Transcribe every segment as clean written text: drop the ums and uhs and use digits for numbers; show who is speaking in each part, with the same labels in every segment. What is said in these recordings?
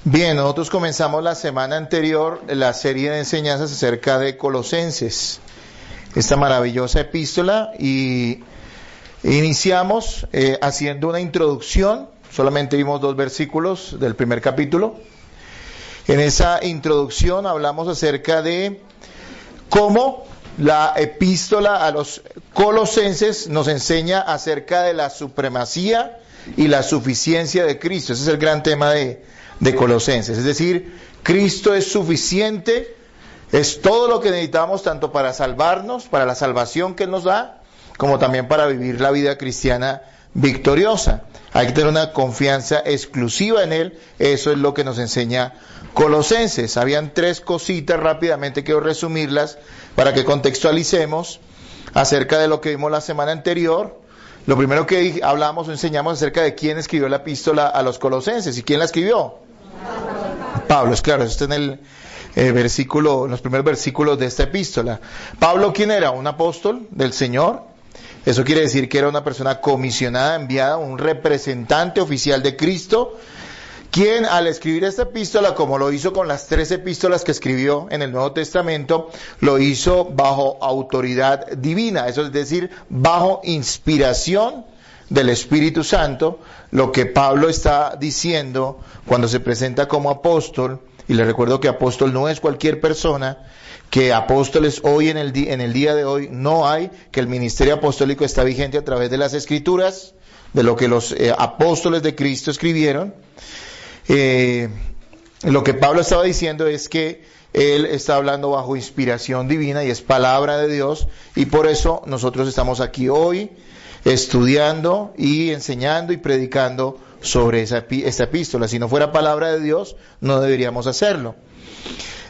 Speaker 1: Bien, nosotros comenzamos la semana anterior la serie de enseñanzas acerca de Colosenses, esta maravillosa epístola, y iniciamos haciendo una introducción. Solamente vimos 2 versículos del primer capítulo. En esa introducción hablamos acerca de cómo la epístola a los Colosenses nos enseña acerca de la supremacía y la suficiencia de Cristo. Ese es el gran tema de Colosenses, es decir, Cristo es suficiente, es todo lo que necesitamos tanto para salvarnos, para la salvación que Él nos da, como también para vivir la vida cristiana victoriosa. Hay que tener una confianza exclusiva en Él. Eso es lo que nos enseña Colosenses. Habían 3 cositas, rápidamente quiero resumirlas para que contextualicemos acerca de lo que vimos la semana anterior. Lo primero que hablamos o enseñamos acerca de quién escribió la epístola a los Colosenses. ¿Y quién la escribió? Pablo, es claro, eso está en el versículo, en los primeros versículos de esta epístola. Pablo, ¿quién era? Un apóstol del Señor. Eso quiere decir que era una persona comisionada, enviada, un representante oficial de Cristo, quien al escribir esta epístola, como lo hizo con las 3 epístolas que escribió en el Nuevo Testamento, lo hizo bajo autoridad divina, eso es decir, bajo inspiración del Espíritu Santo. Lo que Pablo está diciendo cuando se presenta como apóstol, y le recuerdo que apóstol no es cualquier persona, que apóstoles hoy en el día de hoy no hay, que el ministerio apostólico está vigente a través de las Escrituras, de lo que los apóstoles de Cristo escribieron. Lo que Pablo estaba diciendo es que él está hablando bajo inspiración divina y es palabra de Dios, y por eso nosotros estamos aquí hoy estudiando y enseñando y predicando sobre esta epístola. Si no fuera palabra de Dios, no deberíamos hacerlo.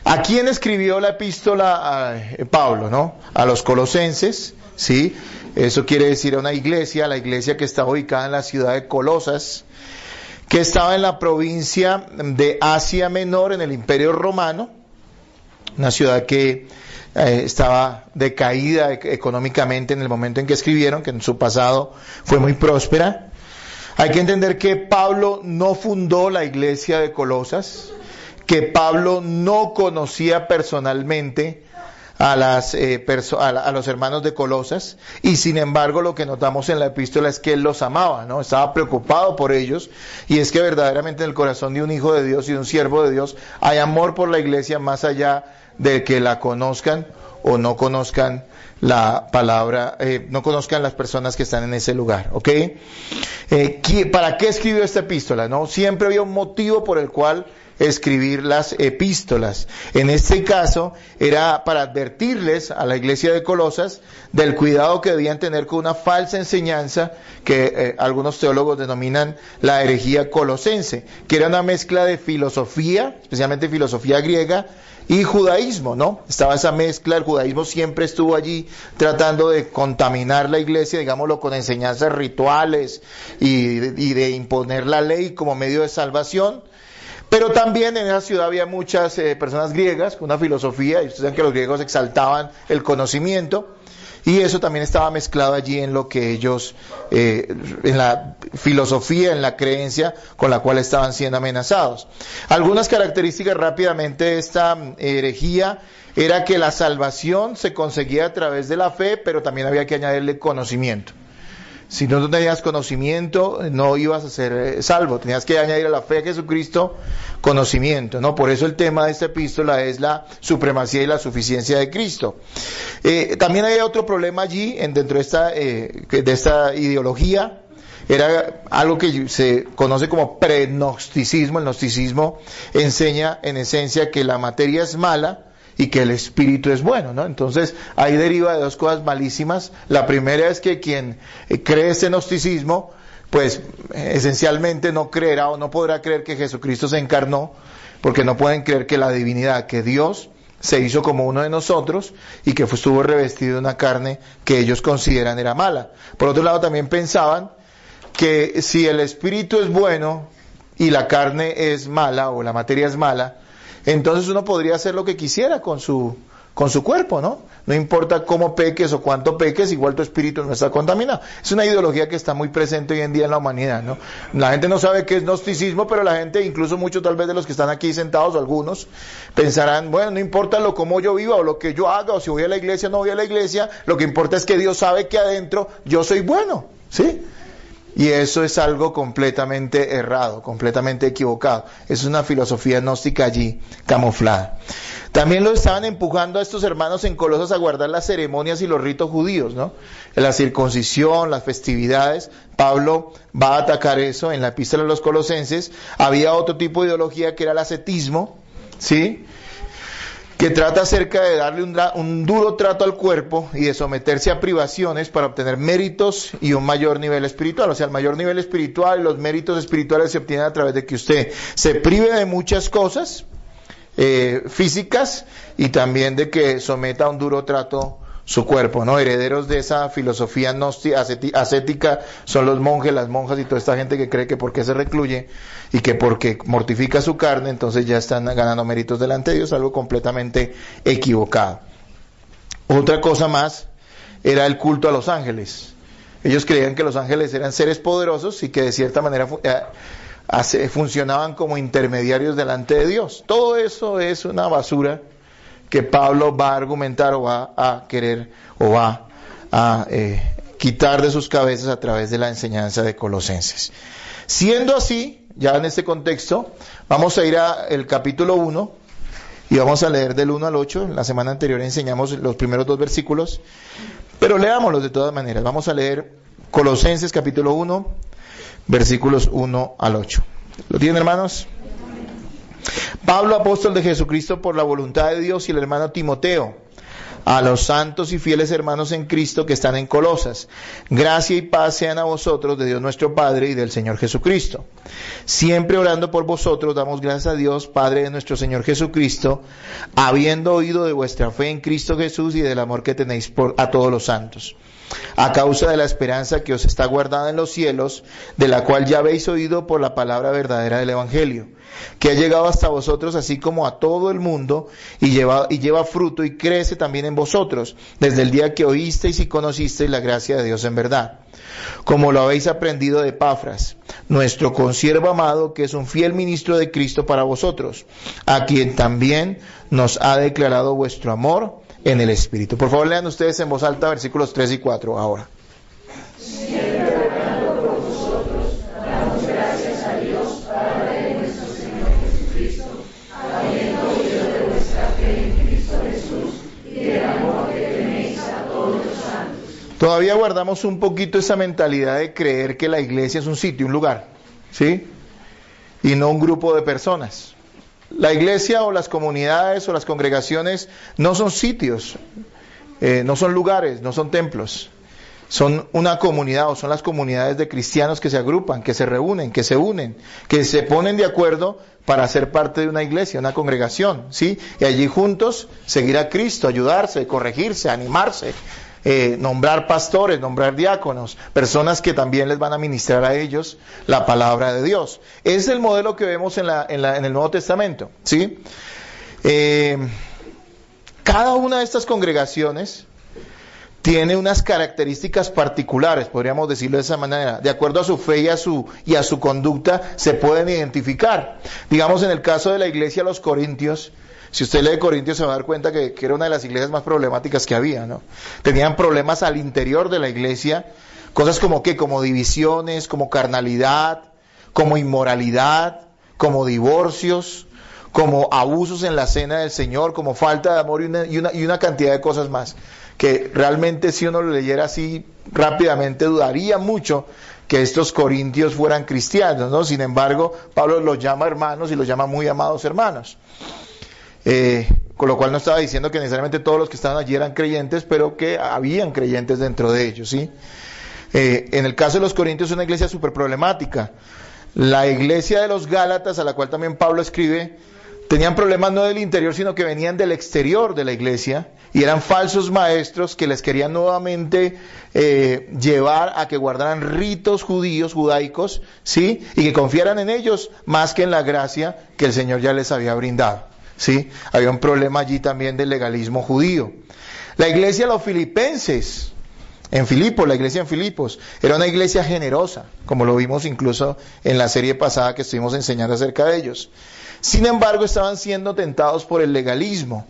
Speaker 1: ¿A quién escribió la epístola Pablo, no? A los Colosenses, ¿sí? Eso quiere decir a una iglesia, la iglesia que está ubicada en la ciudad de Colosas, que estaba en la provincia de Asia Menor, en el Imperio Romano, una ciudad que estaba decaída económicamente en el momento en que escribieron, que en su pasado fue muy próspera. Hay que entender que Pablo no fundó la iglesia de Colosas, que Pablo no conocía personalmente a los hermanos de Colosas, y sin embargo lo que notamos en la epístola es que él los amaba, ¿no? Estaba preocupado por ellos, y es que verdaderamente en el corazón de un hijo de Dios y de un siervo de Dios hay amor por la iglesia, más allá de que la conozcan o no conozcan la palabra, no conozcan las personas que están en ese lugar, ¿ok? ¿Para qué escribió esta epístola? ¿No? Siempre había un motivo por el cual escribir las epístolas. En este caso era para advertirles a la iglesia de Colosas del cuidado que debían tener con una falsa enseñanza que algunos teólogos denominan la herejía colosense, que era una mezcla de filosofía, especialmente filosofía griega, y judaísmo, ¿no? Estaba esa mezcla. El judaísmo siempre estuvo allí tratando de contaminar la iglesia, digámoslo, con enseñanzas rituales y de imponer la ley como medio de salvación. Pero también en esa ciudad había muchas personas griegas con una filosofía, y ustedes saben que los griegos exaltaban el conocimiento, y eso también estaba mezclado allí en lo que ellos, en la filosofía, en la creencia con la cual estaban siendo amenazados. Algunas características rápidamente de esta herejía era que la salvación se conseguía a través de la fe, pero también había que añadirle conocimiento. Si no tenías conocimiento, no ibas a ser salvo. Tenías que añadir a la fe de Jesucristo conocimiento, ¿no? Por eso el tema de esta epístola es la supremacía y la suficiencia de Cristo. También hay otro problema allí, dentro de esta ideología. Era algo que se conoce como prenocticismo. El gnosticismo enseña, en esencia, que la materia es mala y que el espíritu es bueno, ¿no? Entonces, ahí deriva de 2 cosas malísimas. La primera es que quien cree este gnosticismo, pues esencialmente no creerá o no podrá creer que Jesucristo se encarnó, porque no pueden creer que la divinidad, que Dios se hizo como uno de nosotros y que estuvo revestido de una carne que ellos consideran era mala. Por otro lado, también pensaban que si el espíritu es bueno y la carne es mala o la materia es mala, entonces uno podría hacer lo que quisiera con su con su cuerpo, ¿no? No importa cómo peques o cuánto peques, igual tu espíritu no está contaminado. Es una ideología que está muy presente hoy en día en la humanidad, ¿no? La gente no sabe qué es gnosticismo, pero la gente, incluso muchos tal vez de los que están aquí sentados, o algunos, pensarán, bueno, no importa lo cómo yo viva o lo que yo haga, o si voy a la iglesia o no voy a la iglesia, lo que importa es que Dios sabe que adentro yo soy bueno, ¿sí? Y eso es algo completamente errado, completamente equivocado. Es una filosofía gnóstica allí camuflada. También lo estaban empujando a estos hermanos en Colosas a guardar las ceremonias y los ritos judíos, ¿no? La circuncisión, las festividades. Pablo va a atacar eso en la epístola a los Colosenses. Había otro tipo de ideología que era el ascetismo, ¿sí?, que trata acerca de darle un duro trato al cuerpo y de someterse a privaciones para obtener méritos y un mayor nivel espiritual. O sea, el mayor nivel espiritual y los méritos espirituales se obtienen a través de que usted se prive de muchas cosas físicas y también de que someta a un duro trato su cuerpo, ¿no? Herederos de esa filosofía ascética son los monjes, las monjas y toda esta gente que cree que porque se recluye y que porque mortifica su carne, entonces ya están ganando méritos delante de Dios, algo completamente equivocado. Otra cosa más era el culto a los ángeles. Ellos creían que los ángeles eran seres poderosos y que de cierta manera funcionaban como intermediarios delante de Dios. Todo eso es una basura que Pablo va a argumentar o va a querer o va a quitar de sus cabezas a través de la enseñanza de Colosenses. Siendo así, ya en este contexto, vamos a ir al capítulo 1 y vamos a leer del 1 al 8. La semana anterior enseñamos los primeros 2 versículos, pero leámoslos de todas maneras. Vamos a leer Colosenses capítulo 1, versículos 1 al 8. ¿Lo tienen, hermanos? Pablo, apóstol de Jesucristo por la voluntad de Dios, y el hermano Timoteo, a los santos y fieles hermanos en Cristo que están en Colosas, gracia y paz sean a vosotros de Dios nuestro Padre y del Señor Jesucristo. Siempre orando por vosotros, damos gracias a Dios, Padre de nuestro Señor Jesucristo, habiendo oído de vuestra fe en Cristo Jesús y del amor que tenéis a todos los santos, a causa de la esperanza que os está guardada en los cielos, de la cual ya habéis oído por la palabra verdadera del Evangelio, que ha llegado hasta vosotros así como a todo el mundo, y lleva fruto y crece también en vosotros, desde el día que oísteis y conocisteis la gracia de Dios en verdad, como lo habéis aprendido de Epafras, nuestro consiervo amado, que es un fiel ministro de Cristo para vosotros, a quien también nos ha declarado vuestro amor en el Espíritu. Por favor, lean ustedes en voz alta versículos 3 y 4 ahora.
Speaker 2: Siempre orando por vosotros, damos gracias a Dios, Padre de nuestro Señor Jesucristo, habiendo oído de vuestra fe en Cristo Jesús y del amor que tenéis a todos los santos.
Speaker 1: Todavía guardamos un poquito esa mentalidad de creer que la iglesia es un sitio, un lugar, ¿sí? Y no un grupo de personas. La iglesia o las comunidades o las congregaciones no son sitios, no son lugares, no son templos. Son una comunidad o son las comunidades de cristianos que se agrupan, que se reúnen, que se unen, que se ponen de acuerdo para ser parte de una iglesia, una congregación, ¿sí? Y allí juntos seguir a Cristo, ayudarse, corregirse, animarse, nombrar pastores, nombrar diáconos, personas que también les van a ministrar a ellos la palabra de Dios. Es el modelo que vemos en el Nuevo Testamento, ¿sí? Cada una de estas congregaciones tiene unas características particulares, podríamos decirlo de esa manera. De acuerdo a su fe y a su conducta se pueden identificar. Digamos, en el caso de la iglesia de los Corintios, si usted lee Corintios se va a dar cuenta que era una de las iglesias más problemáticas que había, ¿no? Tenían problemas al interior de la iglesia, cosas como divisiones, como carnalidad, como inmoralidad, como divorcios, como abusos en la cena del Señor, como falta de amor y una cantidad de cosas más, que realmente si uno lo leyera así rápidamente dudaría mucho que estos corintios fueran cristianos, ¿no? Sin embargo, Pablo los llama hermanos y los llama muy amados hermanos. Con lo cual no estaba diciendo que necesariamente todos los que estaban allí eran creyentes, pero que habían creyentes dentro de ellos, ¿sí? En el caso de los corintios es una iglesia súper problemática. La iglesia de los Gálatas, a la cual también Pablo escribe, tenían problemas no del interior, sino que venían del exterior de la iglesia, y eran falsos maestros que les querían nuevamente llevar a que guardaran ritos judaicos, ¿sí? Y que confiaran en ellos más que en la gracia que el Señor ya les había brindado. ¿sí? Había un problema allí también del legalismo judío. La iglesia de los filipenses, en Filipos, la iglesia en Filipos, era una iglesia generosa, como lo vimos incluso en la serie pasada que estuvimos enseñando acerca de ellos. Sin embargo, estaban siendo tentados por el legalismo,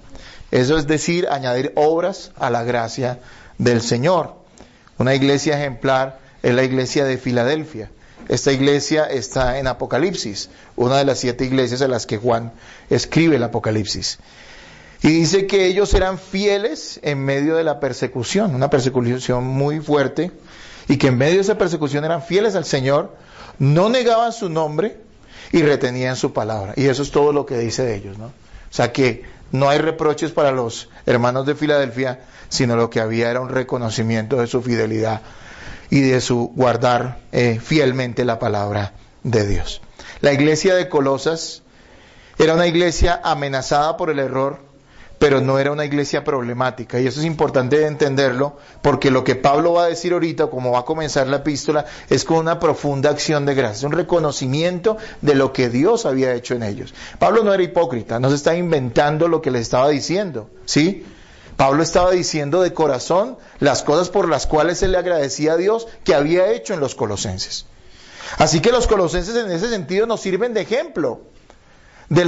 Speaker 1: eso es decir, añadir obras a la gracia del Señor. Una iglesia ejemplar es la iglesia de Filadelfia. Esta iglesia está en Apocalipsis, una de las 7 iglesias a las que Juan escribe el Apocalipsis. Y dice que ellos eran fieles en medio de la persecución, una persecución muy fuerte, y que en medio de esa persecución eran fieles al Señor, no negaban su nombre y retenían su palabra. Y eso es todo lo que dice de ellos, ¿no? O sea que no hay reproches para los hermanos de Filadelfia, sino lo que había era un reconocimiento de su fidelidad y de su guardar fielmente la palabra de Dios. La iglesia de Colosas era una iglesia amenazada por el error, pero no era una iglesia problemática, y eso es importante entenderlo, porque lo que Pablo va a decir ahorita, como va a comenzar la epístola, es con una profunda acción de gracias, un reconocimiento de lo que Dios había hecho en ellos. Pablo no era hipócrita, no se está inventando lo que le estaba diciendo, ¿sí? Pablo estaba diciendo de corazón las cosas por las cuales él le agradecía a Dios que había hecho en los colosenses. Así que los colosenses en ese sentido nos sirven de ejemplo de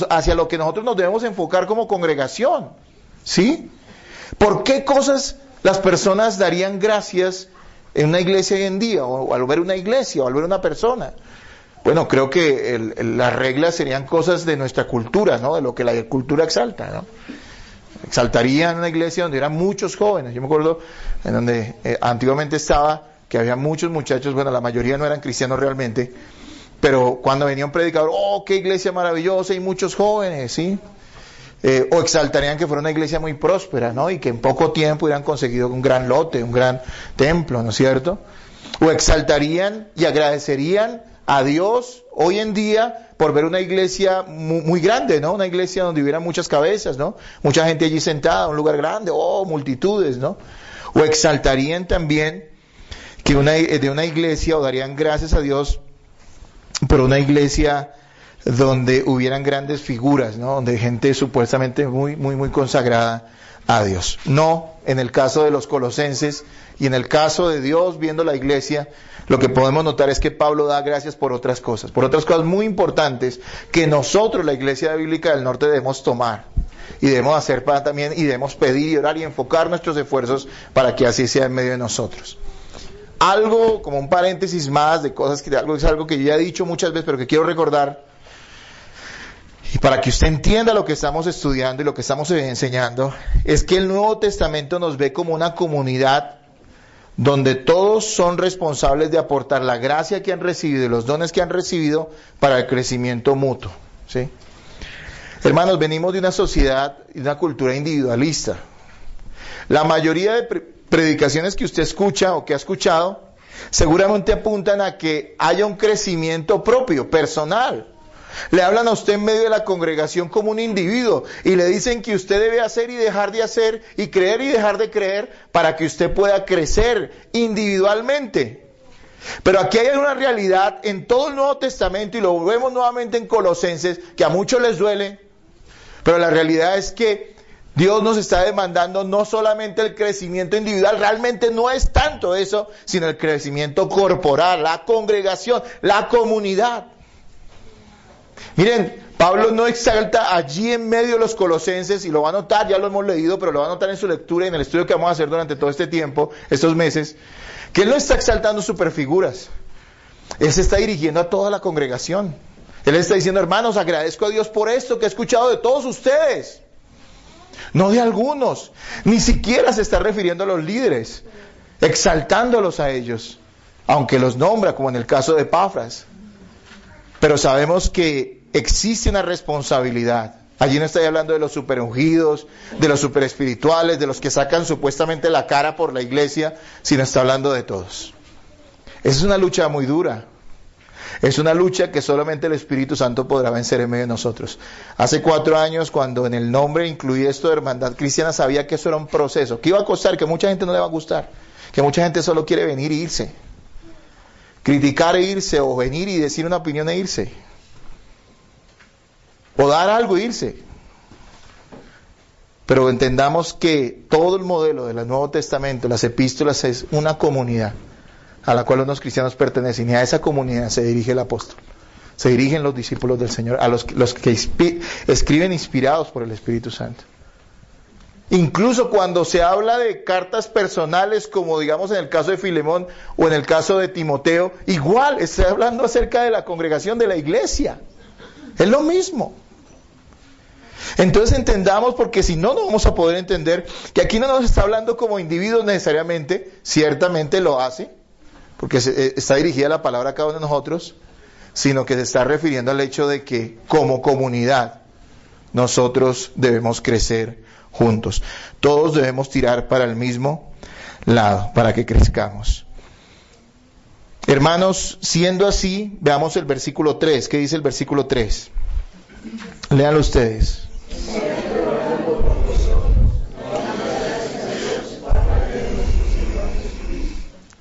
Speaker 1: hacia lo que nosotros nos debemos enfocar como congregación, ¿sí? ¿Por qué cosas las personas darían gracias en una iglesia hoy en día, o al ver una iglesia, o al ver una persona? Bueno, creo que las reglas serían cosas de nuestra cultura, ¿no? De lo que la cultura exalta, ¿no? Exaltarían una iglesia donde eran muchos jóvenes. Yo me acuerdo en donde antiguamente estaba, que había muchos muchachos, bueno, la mayoría no eran cristianos realmente, pero cuando venía un predicador, ¡oh, qué iglesia maravillosa! Y muchos jóvenes, ¿sí? O exaltarían que fuera una iglesia muy próspera, ¿no? Y que en poco tiempo hubieran conseguido un gran lote, un gran templo, ¿no es cierto? O exaltarían y agradecerían a Dios hoy en día por ver una iglesia muy grande, ¿no? Una iglesia donde hubiera muchas cabezas, ¿no? Mucha gente allí sentada, un lugar grande, multitudes, ¿no? O exaltarían también que de una iglesia, o darían gracias a Dios por una iglesia donde hubieran grandes figuras, ¿no? Donde gente supuestamente muy consagrada a Dios. No, en el caso de los colosenses y en el caso de Dios viendo la iglesia, lo que podemos notar es que Pablo da gracias por otras cosas muy importantes que nosotros, la iglesia bíblica del norte, debemos tomar y debemos hacer también, y debemos pedir y orar y enfocar nuestros esfuerzos para que así sea en medio de nosotros. Algo como un paréntesis más de cosas que es algo que yo ya he dicho muchas veces, pero que quiero recordar, y para que usted entienda lo que estamos estudiando y lo que estamos enseñando, es que el Nuevo Testamento nos ve como una comunidad donde todos son responsables de aportar la gracia que han recibido y los dones que han recibido para el crecimiento mutuo, ¿sí? Hermanos, venimos de una sociedad y una cultura individualista. La mayoría de predicaciones que usted escucha o que ha escuchado seguramente apuntan a que haya un crecimiento propio, personal. Le hablan a usted en medio de la congregación como un individuo y le dicen que usted debe hacer y dejar de hacer y creer y dejar de creer para que usted pueda crecer individualmente. Pero aquí hay una realidad en todo el Nuevo Testamento, y lo vemos nuevamente en Colosenses, que a muchos les duele, pero la realidad es que Dios nos está demandando no solamente el crecimiento individual, realmente no es tanto eso, sino el crecimiento corporal, la congregación, la comunidad. Miren, Pablo no exalta allí en medio de los colosenses, y lo va a notar, ya lo hemos leído, pero lo va a notar en su lectura y en el estudio que vamos a hacer durante todo este tiempo, estos meses, que él no está exaltando superfiguras. Él se está dirigiendo a toda la congregación. Él está diciendo: hermanos, agradezco a Dios por esto que he escuchado de todos ustedes, no de algunos. Ni siquiera se está refiriendo a los líderes, exaltándolos a ellos, aunque los nombra, como en el caso de Epafras. Pero sabemos que existe una responsabilidad. Allí no estoy hablando de los superungidos, de los superespirituales, de los que sacan supuestamente la cara por la iglesia, sino está hablando de todos. Esa es una lucha muy dura. Es una lucha que solamente el Espíritu Santo podrá vencer en medio de nosotros. Hace 4 años, cuando en el nombre incluí esto de hermandad cristiana, sabía que eso era un proceso, que iba a costar, que mucha gente no le va a gustar, que mucha gente solo quiere venir e irse. Criticar e irse, o venir y decir una opinión e irse. O dar algo e irse. Pero entendamos que todo el modelo del Nuevo Testamento, las epístolas, es una comunidad a la cual unos cristianos pertenecen, y a esa comunidad se dirige el apóstol. Se dirigen los discípulos del Señor, a los que escriben inspirados por el Espíritu Santo. Incluso cuando se habla de cartas personales, como digamos en el caso de Filemón o en el caso de Timoteo, igual está hablando acerca de la congregación de la iglesia. Es lo mismo. Entonces entendamos, porque si no, no vamos a poder entender que aquí no nos está hablando como individuos necesariamente, ciertamente lo hace, porque está dirigida la palabra a cada uno de nosotros, sino que se está refiriendo al hecho de que como comunidad nosotros debemos crecer juntos. Todos debemos tirar para el mismo lado, para que crezcamos. Hermanos, siendo así, veamos el versículo 3. ¿Qué dice el versículo 3? Léanlo ustedes.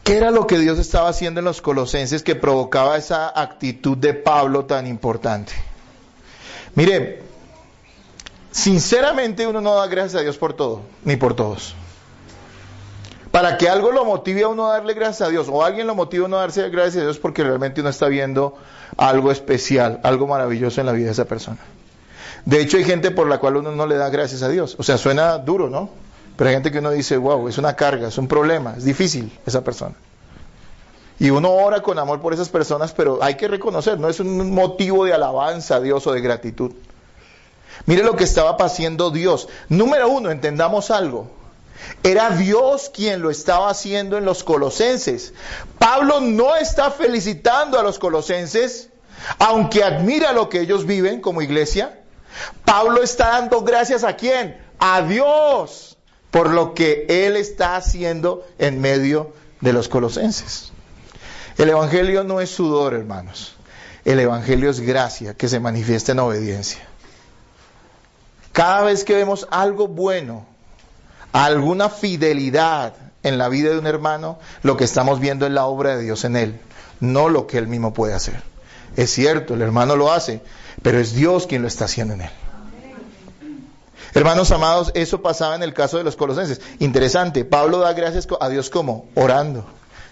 Speaker 1: ¿Qué era lo que Dios estaba haciendo en los Colosenses que provocaba esa actitud de Pablo tan importante? Mire, sinceramente uno no da gracias a Dios por todo, ni por todos. Para que algo lo motive a uno a darle gracias a Dios, o alguien lo motive a uno a darse gracias a Dios, porque realmente uno está viendo algo especial, algo maravilloso en la vida de esa persona. De hecho, hay gente por la cual uno no le da gracias a Dios. O sea, suena duro, ¿no? Pero hay gente que uno dice, wow, es una carga, es un problema, es difícil esa persona. Y uno ora con amor por esas personas, pero hay que reconocer, no es un motivo de alabanza a Dios o de gratitud. Mire lo que estaba haciendo Dios. Número uno, entendamos algo. Era Dios quien lo estaba haciendo en los colosenses. Pablo no está felicitando a los colosenses, aunque admira lo que ellos viven como iglesia. Pablo está dando gracias ¿a quién? A Dios, por lo que Él está haciendo en medio de los colosenses. El Evangelio no es sudor, hermanos. El Evangelio es gracia que se manifiesta en obediencia. Cada vez que vemos algo bueno, alguna fidelidad en la vida de un hermano, lo que estamos viendo es la obra de Dios en él, no lo que él mismo puede hacer. Es cierto, el hermano lo hace, pero es Dios quien lo está haciendo en él. Hermanos amados, eso pasaba en el caso de los colosenses. Interesante, Pablo da gracias a Dios ¿cómo? Orando.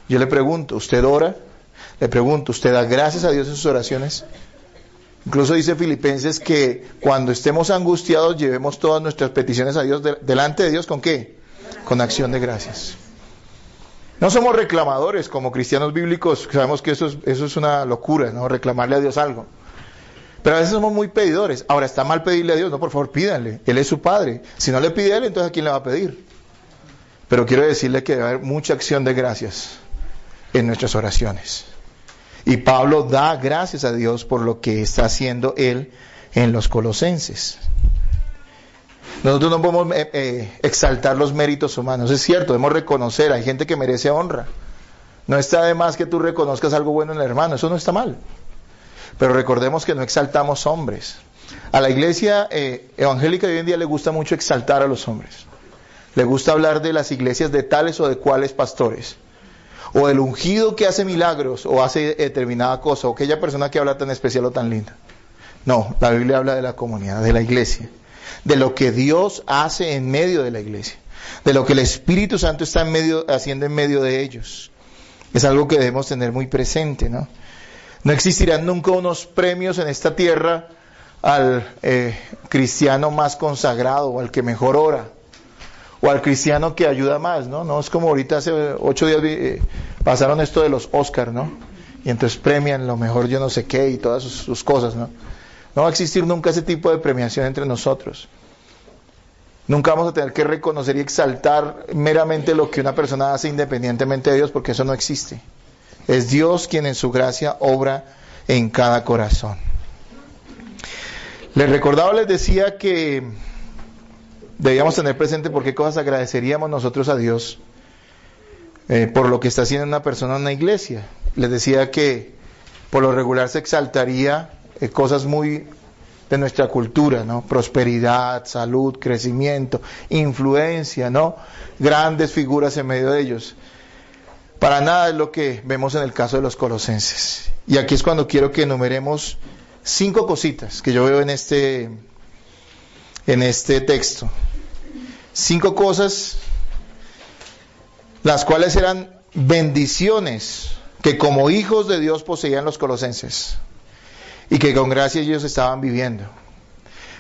Speaker 1: Yo le pregunto, ¿usted ora? Le pregunto, ¿usted da gracias a Dios en sus oraciones? Incluso dice Filipenses que cuando estemos angustiados llevemos todas nuestras peticiones a Dios delante de Dios, ¿con qué? Con acción de gracias. No somos reclamadores como cristianos bíblicos, sabemos que eso es una locura, ¿no? Reclamarle a Dios algo. Pero a veces somos muy pedidores. Ahora, ¿está mal pedirle a Dios? No, por favor, pídanle. Él es su Padre. Si no le pide a Él, entonces ¿a quién le va a pedir? Pero quiero decirle que debe haber mucha acción de gracias en nuestras oraciones. Y Pablo da gracias a Dios por lo que está haciendo Él en los colosenses. Nosotros no podemos exaltar los méritos humanos. Es cierto, debemos reconocer, hay gente que merece honra. No está de más que tú reconozcas algo bueno en el hermano, eso no está mal. Pero recordemos que no exaltamos hombres. A la iglesia evangélica de hoy en día le gusta mucho exaltar a los hombres. Le gusta hablar de las iglesias de tales o de cuales pastores. O el ungido que hace milagros o hace determinada cosa. O aquella persona que habla tan especial o tan linda. No, la Biblia habla de la comunidad, de la iglesia. De lo que Dios hace en medio de la iglesia. De lo que el Espíritu Santo está haciendo en medio de ellos. Es algo que debemos tener muy presente, ¿no? No existirán nunca unos premios en esta tierra al cristiano más consagrado o al que mejor ora o al cristiano que ayuda más, ¿no? No es como ahorita hace 8 días pasaron esto de los Oscar, ¿no? Y entonces premian lo mejor yo no sé qué y todas sus cosas, ¿no? No va a existir nunca ese tipo de premiación entre nosotros. Nunca vamos a tener que reconocer y exaltar meramente lo que una persona hace independientemente de Dios, porque eso no existe. Es Dios quien en su gracia obra en cada corazón. Les recordaba, les decía que debíamos tener presente por qué cosas agradeceríamos nosotros a Dios por lo que está haciendo una persona en una iglesia. Les decía que por lo regular se exaltaría cosas muy de nuestra cultura, ¿no? Prosperidad, salud, crecimiento, influencia, ¿no? Grandes figuras en medio de ellos. Para nada es lo que vemos en el caso de los colosenses. Y aquí es cuando quiero que enumeremos 5 cositas que yo veo en este texto. 5 cosas, las cuales eran bendiciones que como hijos de Dios poseían los colosenses y que con gracia ellos estaban viviendo.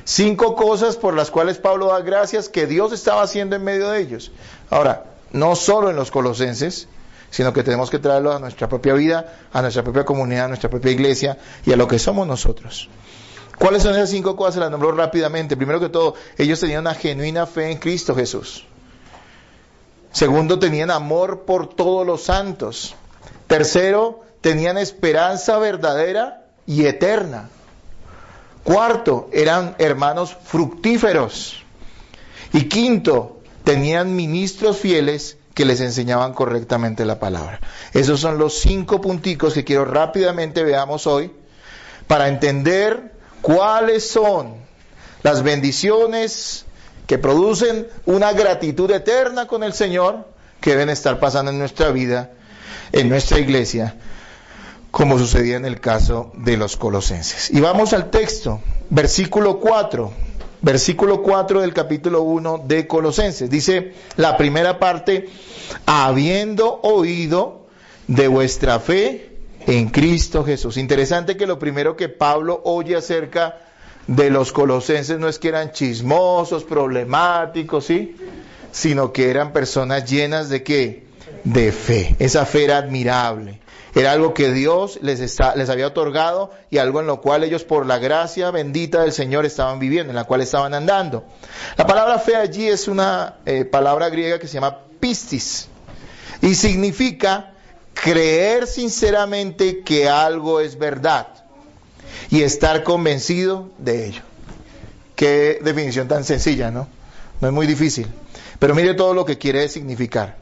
Speaker 1: 5 cosas por las cuales Pablo da gracias que Dios estaba haciendo en medio de ellos. Ahora, no solo en los colosenses, sino que tenemos que traerlo a nuestra propia vida, a nuestra propia comunidad, a nuestra propia iglesia y a lo que somos nosotros. ¿Cuáles son esas 5 cosas? Las nombro rápidamente. Primero que todo, ellos tenían una genuina fe en Cristo Jesús. Segundo, tenían amor por todos los santos. Tercero, tenían esperanza verdadera y eterna. Cuarto, eran hermanos fructíferos. Y quinto, tenían ministros fieles que les enseñaban correctamente la palabra. Esos son los 5 punticos que quiero rápidamente veamos hoy para entender cuáles son las bendiciones que producen una gratitud eterna con el Señor que deben estar pasando en nuestra vida, en nuestra iglesia, como sucedía en el caso de los colosenses. Y vamos al texto, versículo 4 del capítulo 1 de Colosenses. Dice la primera parte: habiendo oído de vuestra fe en Cristo Jesús. Interesante que lo primero que Pablo oye acerca de los colosenses no es que eran chismosos, problemáticos, ¿sí? Sino que eran personas llenas de ¿qué? De fe. Esa fe era admirable. Era algo que Dios les había otorgado y algo en lo cual ellos por la gracia bendita del Señor estaban viviendo, en la cual estaban andando. La palabra fe allí es una palabra griega que se llama pistis y significa creer sinceramente que algo es verdad y estar convencido de ello. Qué definición tan sencilla, ¿no? No es muy difícil. Pero mire todo lo que quiere significar.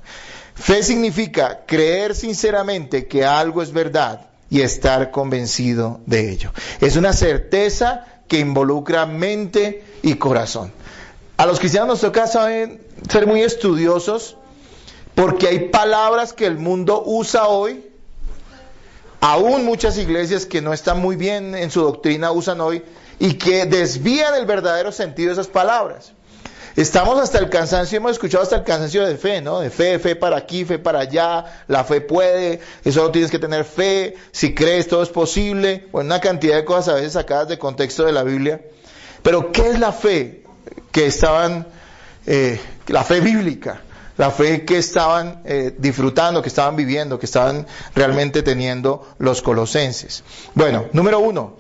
Speaker 1: Fe significa creer sinceramente que algo es verdad y estar convencido de ello. Es una certeza que involucra mente y corazón. A los cristianos nos toca ser muy estudiosos porque hay palabras que el mundo usa hoy, aún muchas iglesias que no están muy bien en su doctrina usan hoy y que desvían el verdadero sentido de esas palabras. Estamos hasta el cansancio, hemos escuchado hasta el cansancio de fe, ¿no? De fe para aquí, fe para allá, la fe puede, solo tienes que tener fe, si crees todo es posible, bueno, una cantidad de cosas a veces sacadas de contexto de la Biblia. Pero ¿qué es la fe que estaban, la fe bíblica? La fe que estaban disfrutando, que estaban viviendo, que estaban realmente teniendo los colosenses. Bueno, número 1,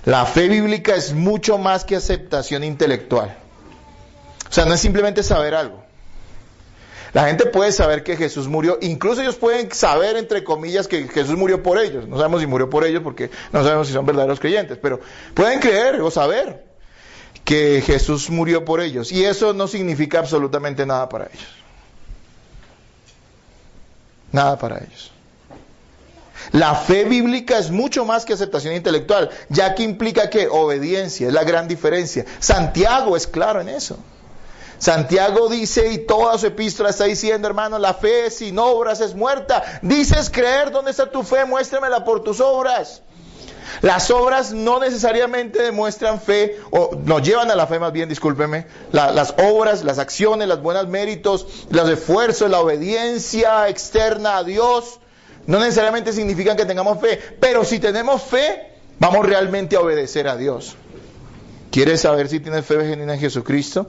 Speaker 1: la fe bíblica es mucho más que aceptación intelectual. O sea, no es simplemente saber algo. La gente puede saber que Jesús murió, incluso ellos pueden saber, entre comillas, que Jesús murió por ellos. No sabemos si murió por ellos porque no sabemos si son verdaderos creyentes, pero pueden creer o saber que Jesús murió por ellos. Y eso no significa absolutamente nada para ellos. Nada para ellos. La fe bíblica es mucho más que aceptación intelectual, ya que implica que obediencia, es la gran diferencia. Santiago es claro en eso. Santiago dice, y toda su epístola está diciendo, hermano, la fe sin obras es muerta. Dices creer, ¿dónde está tu fe? Muéstramela por tus obras. Las obras no necesariamente demuestran fe, o nos llevan a la fe más bien, discúlpeme. Las obras, las acciones, los buenos méritos, los esfuerzos, la obediencia externa a Dios, no necesariamente significan que tengamos fe. Pero si tenemos fe, vamos realmente a obedecer a Dios. ¿Quieres saber si tienes fe genuina en Jesucristo?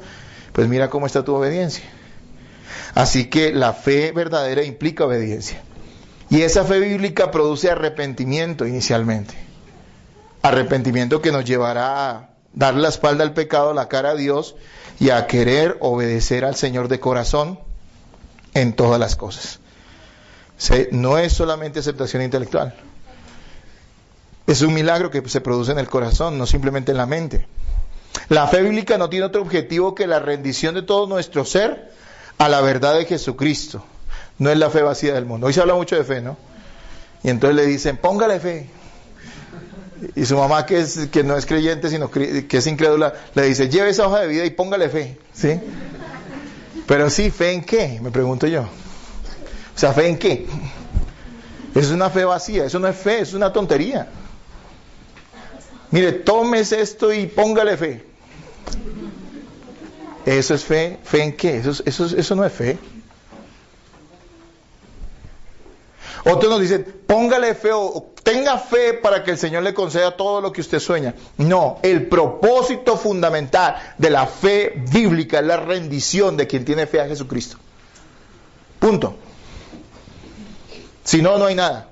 Speaker 1: Pues mira cómo está tu obediencia. Así que la fe verdadera implica obediencia. Y esa fe bíblica produce arrepentimiento inicialmente. Arrepentimiento que nos llevará a dar la espalda al pecado, la cara a Dios y a querer obedecer al Señor de corazón en todas las cosas. No es solamente aceptación intelectual. Es un milagro que se produce en el corazón, no simplemente en la mente. La fe bíblica no tiene otro objetivo que la rendición de todo nuestro ser a la verdad de Jesucristo. No es la fe vacía del mundo. Hoy se habla mucho de fe, ¿no? Y entonces le dicen, póngale fe. Y su mamá, que no es creyente, sino que es incrédula, le dice, lleve esa hoja de vida y póngale fe. ¿Sí? Pero sí, ¿fe en qué? Me pregunto yo. O sea, ¿fe en qué? Es una fe vacía, eso no es fe, es una tontería. Mire, tómese esto y póngale fe. ¿Eso es fe? ¿Fe en qué? Eso no es fe. Otros nos dicen, póngale fe o tenga fe para que el Señor le conceda todo lo que usted sueña. No, el propósito fundamental de la fe bíblica es la rendición de quien tiene fe a Jesucristo. Punto. Si no, no hay nada.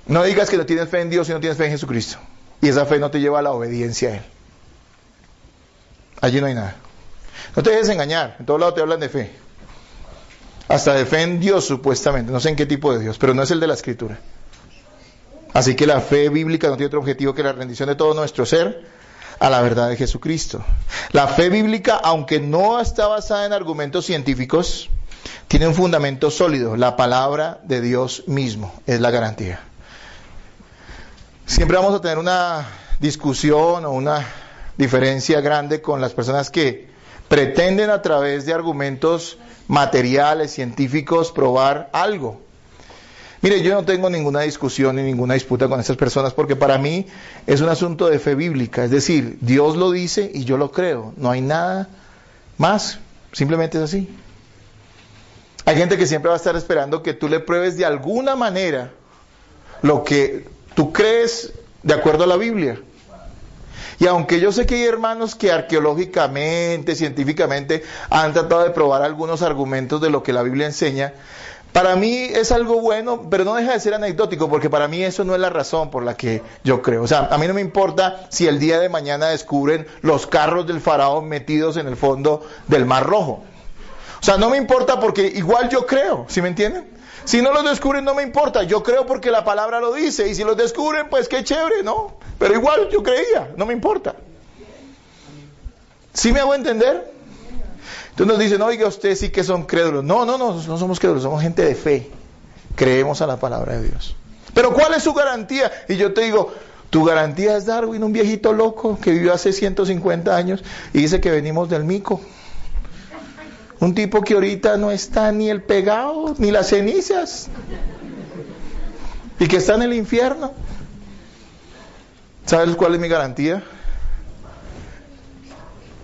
Speaker 1: No digas que no tienes fe en Dios si no tienes fe en Jesucristo. Y esa fe no te lleva a la obediencia a Él. Allí no hay nada. No te dejes engañar. En todos lados te hablan de fe. Hasta de fe en Dios supuestamente. No sé en qué tipo de Dios, pero no es el de la Escritura. Así que la fe bíblica no tiene otro objetivo que la rendición de todo nuestro ser a la verdad de Jesucristo. La fe bíblica, aunque no está basada en argumentos científicos, tiene un fundamento sólido. La palabra de Dios mismo es la garantía. Siempre vamos a tener una discusión o una diferencia grande con las personas que pretenden a través de argumentos materiales, científicos, probar algo. Mire, yo no tengo ninguna discusión ni ninguna disputa con estas personas porque para mí es un asunto de fe bíblica. Es decir, Dios lo dice y yo lo creo. No hay nada más. Simplemente es así. Hay gente que siempre va a estar esperando que tú le pruebes de alguna manera lo que tú crees de acuerdo a la Biblia. Y aunque yo sé que hay hermanos que arqueológicamente, científicamente, han tratado de probar algunos argumentos de lo que la Biblia enseña, para mí es algo bueno, pero no deja de ser anecdótico, porque para mí eso no es la razón por la que yo creo. O sea, a mí no me importa si el día de mañana descubren los carros del faraón metidos en el fondo del Mar Rojo. O sea, no me importa porque igual yo creo, ¿sí me entienden? Si no los descubren no me importa, yo creo porque la palabra lo dice, y si los descubren pues qué chévere, ¿no? Pero igual yo creía, no me importa. ¿Sí me hago entender? Entonces nos dicen, oiga, ustedes sí que son crédulos. No somos crédulos, somos gente de fe. Creemos a la palabra de Dios. Pero ¿cuál es su garantía? Y yo te digo, tu garantía es Darwin, un viejito loco que vivió hace 150 años y dice que venimos del mico. Un tipo que ahorita no está ni el pegado, ni las cenizas. Y que está en el infierno. ¿Sabes cuál es mi garantía?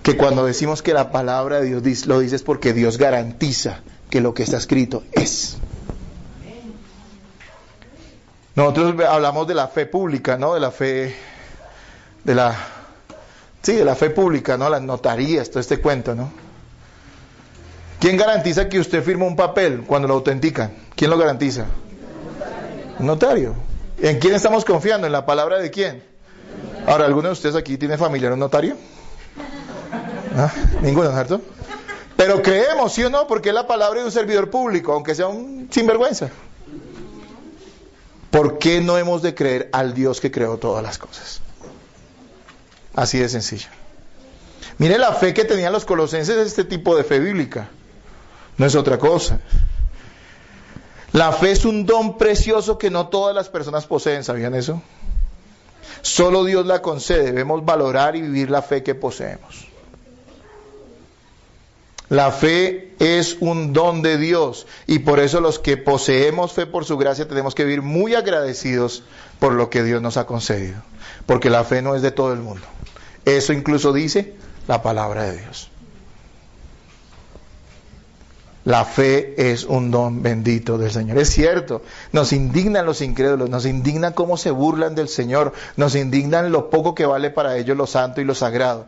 Speaker 1: Que cuando decimos que la palabra de Dios lo dice es porque Dios garantiza que lo que está escrito es. Nosotros hablamos de la fe pública, ¿no? De la fe pública, ¿no? Las notarías, todo este cuento, ¿no? ¿Quién garantiza que usted firma un papel cuando lo autentican? ¿Quién lo garantiza? Un notario. ¿En quién estamos confiando? ¿En la palabra de quién? Ahora, ¿alguno de ustedes aquí tiene familiar un notario? ¿Ah? Ninguno, ¿cierto? Pero creemos, ¿sí o no? Porque es la palabra de un servidor público, aunque sea un sinvergüenza. ¿Por qué no hemos de creer al Dios que creó todas las cosas? Así de sencillo. Mire la fe que tenían los colosenses, este tipo de fe bíblica. No es otra cosa. La fe es un don precioso que no todas las personas poseen, ¿sabían eso? Solo Dios la concede, debemos valorar y vivir la fe que poseemos. La fe es un don de Dios y por eso los que poseemos fe por su gracia tenemos que vivir muy agradecidos por lo que Dios nos ha concedido. Porque la fe no es de todo el mundo. Eso incluso dice la palabra de Dios. La fe es un don bendito del Señor. Es cierto, nos indignan los incrédulos, nos indignan cómo se burlan del Señor, nos indignan lo poco que vale para ellos lo santo y lo sagrado.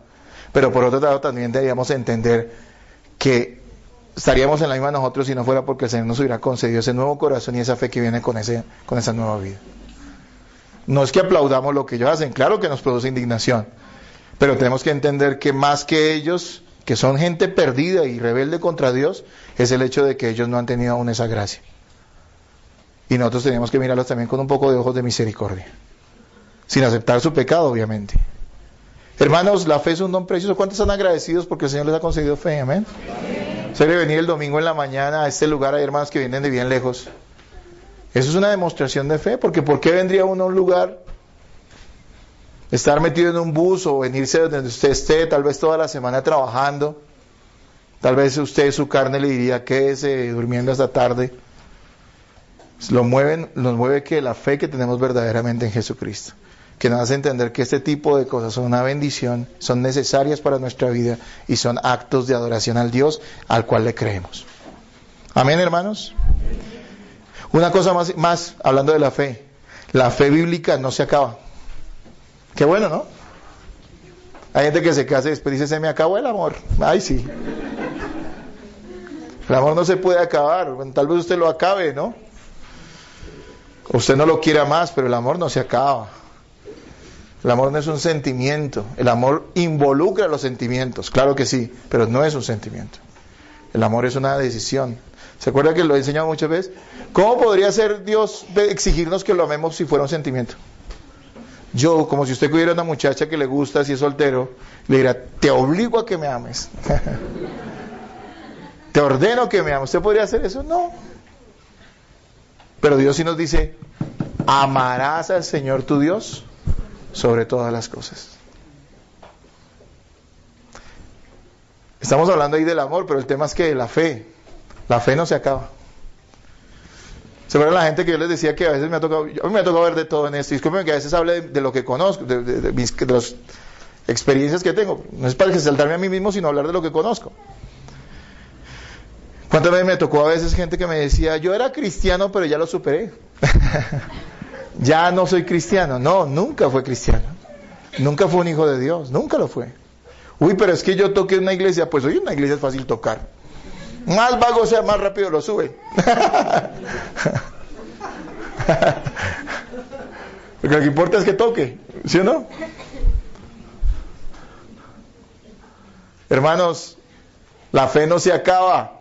Speaker 1: Pero por otro lado también deberíamos entender que estaríamos en la misma nosotros si no fuera porque el Señor nos hubiera concedido ese nuevo corazón y esa fe que viene con esa nueva vida. No es que aplaudamos lo que ellos hacen, claro que nos produce indignación, pero tenemos que entender que más que ellos, que son gente perdida y rebelde contra Dios, es el hecho de que ellos no han tenido aún esa gracia. Y nosotros tenemos que mirarlos también con un poco de ojos de misericordia, sin aceptar su pecado, obviamente. Hermanos, la fe es un don precioso. ¿Cuántos están agradecidos porque el Señor les ha concedido fe? Amén. Se debe venir el domingo en la mañana a este lugar. Hay hermanos que vienen de bien lejos. Eso es una demostración de fe, porque ¿por qué vendría uno a un lugar? Estar metido en un bus o venirse donde usted esté, tal vez toda la semana trabajando. Tal vez usted, su carne le diría, quédese durmiendo hasta tarde. Nos mueve que la fe que tenemos verdaderamente en Jesucristo. que nos hace entender que este tipo de cosas son una bendición, son necesarias para nuestra vida y son actos de adoración al Dios al cual le creemos. Amén, hermanos. Una cosa más hablando de la fe bíblica no se acaba. Qué bueno, ¿no? Hay gente que se casa y después dice, se me acabó el amor. Ay, sí. El amor no se puede acabar. Bueno, tal vez usted lo acabe, ¿no? Usted no lo quiera más, pero el amor no se acaba. El amor no es un sentimiento. El amor involucra los sentimientos, claro que sí, pero no es un sentimiento. El amor es una decisión. ¿Se acuerda que lo he enseñado muchas veces? ¿Cómo podría ser Dios exigirnos que lo amemos si fuera un sentimiento? Yo, como si usted tuviera una muchacha que le gusta, si es soltero, le dirá, te obligo a que me ames. Te ordeno que me ames. ¿Usted podría hacer eso? No. Pero Dios sí nos dice, amarás al Señor tu Dios sobre todas las cosas. Estamos hablando ahí del amor, pero el tema es que la fe no se acaba. ¿Se acuerdan la gente que yo les decía que a veces a mí me ha tocado ver de todo en esto? Y discúlpenme que a veces hable de lo que conozco, de las experiencias que tengo. No es para exaltarme a mí mismo, sino hablar de lo que conozco. ¿Cuántas veces me tocó a veces gente que me decía, yo era cristiano, pero ya lo superé? Ya no soy cristiano. No, nunca fue cristiano. Nunca fue un hijo de Dios. Nunca lo fue. Uy, pero es que yo toqué en una iglesia. Pues hoy en una iglesia es fácil tocar. Más vago, o sea, más rápido lo sube. Porque lo que importa es que toque, ¿sí o no? Hermanos, la fe no se acaba.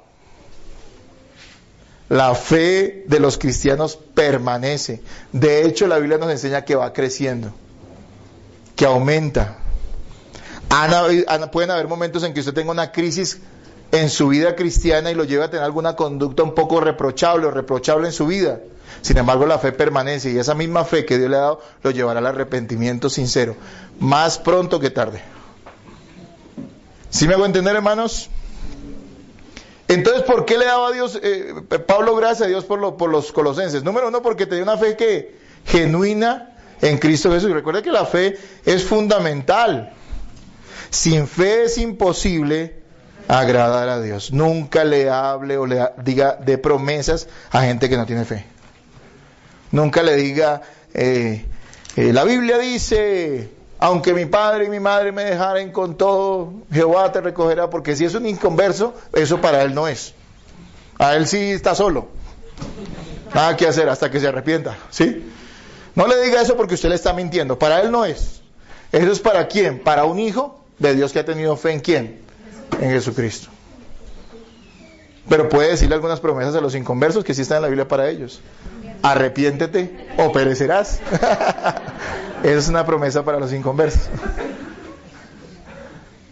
Speaker 1: La fe de los cristianos permanece. De hecho, la Biblia nos enseña que va creciendo, que aumenta. Pueden haber momentos en que usted tenga una crisis en su vida cristiana y lo lleva a tener alguna conducta un poco reprochable o reprochable en su vida. Sin embargo, la fe permanece y esa misma fe que Dios le ha dado lo llevará al arrepentimiento sincero, más pronto que tarde. ¿Sí me hago entender, hermanos? Entonces, ¿por qué le daba a Dios, Pablo, gracias a Dios por los colosenses? Número uno, porque tenía una fe genuina en Cristo Jesús. Y recuerda que la fe es fundamental. Sin fe es imposible agradar a Dios. Nunca le hable o le diga de promesas a gente que no tiene fe. Nunca le diga, la Biblia dice, aunque mi padre y mi madre me dejaren con todo, Jehová te recogerá, porque si es un inconverso, eso para él no es. A él sí está solo. Nada que hacer hasta que se arrepienta, ¿sí? No le diga eso porque usted le está mintiendo. Para él no es. Eso es para quién? Para un hijo de Dios que ha tenido fe en quién? En Jesucristo. Pero puede decirle algunas promesas a los inconversos que sí están en la Biblia para ellos. Arrepiéntete o perecerás. Esa es una promesa para los inconversos.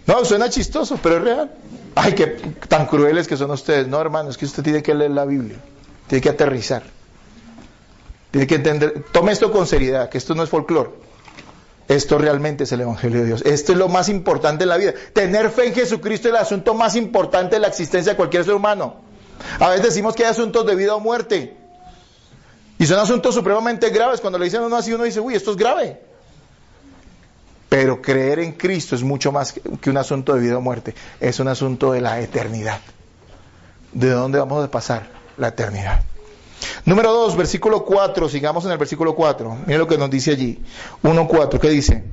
Speaker 1: No, suena chistoso, pero es real. Ay, qué tan crueles que son ustedes. No, hermano, es que usted tiene que leer la Biblia. Tiene que aterrizar. Tiene que entender. Tome esto con seriedad, que esto no es folclore. Esto realmente es el Evangelio de Dios. Esto es lo más importante en la vida. Tener fe en Jesucristo es el asunto más importante de la existencia de cualquier ser humano. A veces decimos que hay asuntos de vida o muerte. Y son asuntos supremamente graves. Cuando le dicen a uno así, uno dice, uy, esto es grave. Pero creer en Cristo es mucho más que un asunto de vida o muerte. Es un asunto de la eternidad. ¿De dónde vamos a pasar la eternidad? Número 2, versículo 4. Sigamos en el versículo 4. Miren lo que nos dice allí. 1:4. ¿Qué dice?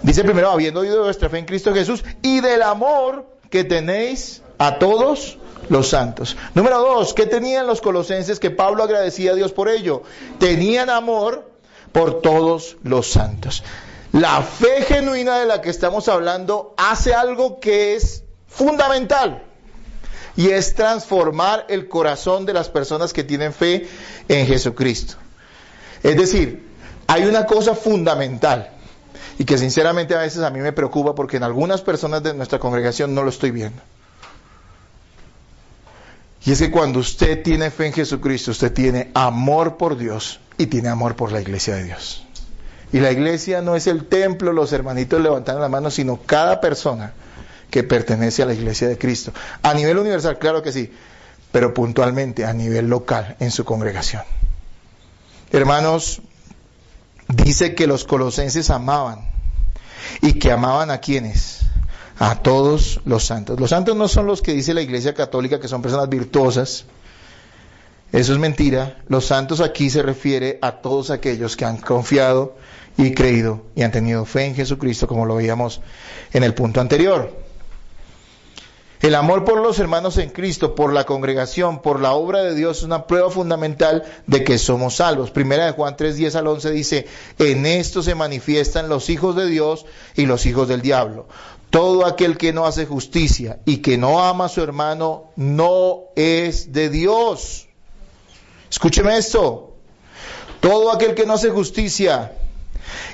Speaker 1: Dice primero, habiendo oído de vuestra fe en Cristo Jesús y del amor que tenéis a todos los santos. Número 2, ¿qué tenían los colosenses que Pablo agradecía a Dios por ello? Tenían amor por todos los santos. La fe genuina de la que estamos hablando hace algo que es fundamental. Y es transformar el corazón de las personas que tienen fe en Jesucristo. Es decir, hay una cosa fundamental y que sinceramente a veces a mí me preocupa porque en algunas personas de nuestra congregación no lo estoy viendo. Y es que cuando usted tiene fe en Jesucristo, usted tiene amor por Dios y tiene amor por la iglesia de Dios. Y la iglesia no es el templo, los hermanitos levantando las manos, sino cada persona que pertenece a la iglesia de Cristo. A nivel universal, claro que sí, pero puntualmente a nivel local, en su congregación. Hermanos, dice que los colosenses amaban. ¿Y que amaban a quiénes? A todos los santos. Los santos no son los que dice la Iglesia Católica que son personas virtuosas. Eso es mentira. Los santos aquí se refiere a todos aquellos que han confiado y creído y han tenido fe en Jesucristo, como lo veíamos en el punto anterior. El amor por los hermanos en Cristo, por la congregación, por la obra de Dios, es una prueba fundamental de que somos salvos. Primera de Juan 3:10 al 11 dice: en esto se manifiestan los hijos de Dios y los hijos del diablo. Todo aquel que no hace justicia y que no ama a su hermano no es de Dios. Escúcheme esto. Todo aquel que no hace justicia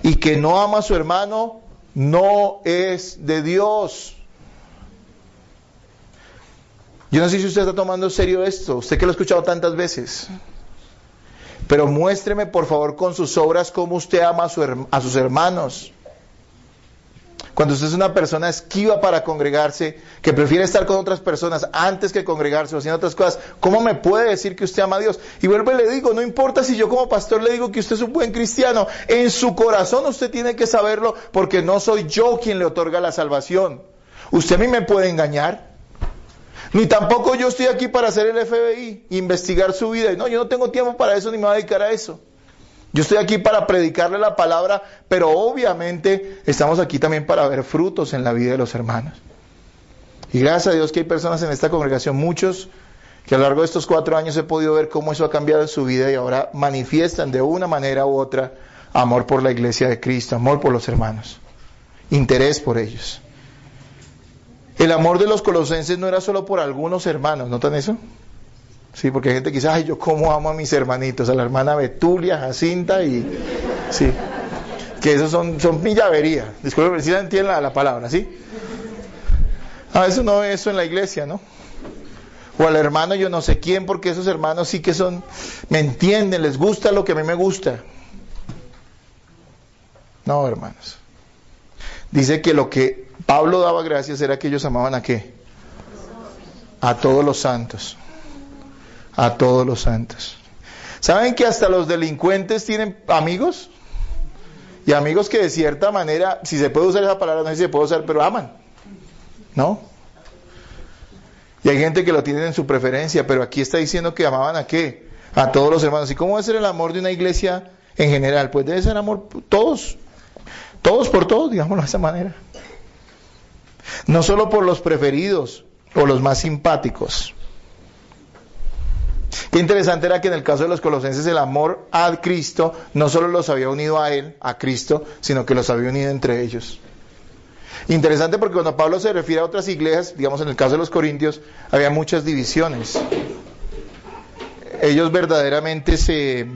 Speaker 1: y que no ama a su hermano no es de Dios. Yo no sé si usted está tomando en serio esto, usted que lo ha escuchado tantas veces. Pero muéstreme por favor con sus obras cómo usted ama a sus hermanos. Cuando usted es una persona esquiva para congregarse, que prefiere estar con otras personas antes que congregarse o haciendo otras cosas, ¿cómo me puede decir que usted ama a Dios? Y vuelvo y le digo, no importa si yo como pastor le digo que usted es un buen cristiano, en su corazón usted tiene que saberlo, porque no soy yo quien le otorga la salvación. Usted a mí me puede engañar. Ni tampoco yo estoy aquí para hacer el FBI, investigar su vida. No, yo no tengo tiempo para eso ni me voy a dedicar a eso. Yo estoy aquí para predicarle la palabra, pero obviamente estamos aquí también para ver frutos en la vida de los hermanos. Y gracias a Dios que hay personas en esta congregación, muchos, que a lo largo de estos 4 años he podido ver cómo eso ha cambiado en su vida y ahora manifiestan de una manera u otra amor por la iglesia de Cristo, amor por los hermanos, interés por ellos. El amor de los colosenses no era solo por algunos hermanos, ¿notan eso? Sí, porque hay gente que dice, ay, yo cómo amo a mis hermanitos, a la hermana Betulia, Jacinta y... Sí, que esos son pillavería, disculpen si entienden la palabra, ¿sí? A veces uno ve eso en la iglesia, ¿no? O al hermano yo no sé quién, porque esos hermanos sí que son, me entienden, les gusta lo que a mí me gusta. No, hermanos. Dice que lo que Pablo daba gracias era que ellos amaban ¿a qué? A todos los santos. A todos los santos. ¿Saben que hasta los delincuentes tienen amigos? Y amigos que de cierta manera, si se puede usar esa palabra, no sé si se puede usar, pero aman. ¿No? Y hay gente que lo tiene en su preferencia, pero aquí está diciendo que amaban ¿a qué? A todos los hermanos. ¿Y cómo debe ser el amor de una iglesia en general? Pues debe ser amor todos por todos, digámoslo de esa manera. No solo por los preferidos o los más simpáticos. Qué interesante era que en el caso de los colosenses el amor a Cristo no solo los había unido a Él, a Cristo, sino que los había unido entre ellos. Interesante porque cuando Pablo se refiere a otras iglesias, digamos en el caso de los corintios, había muchas divisiones. Ellos verdaderamente se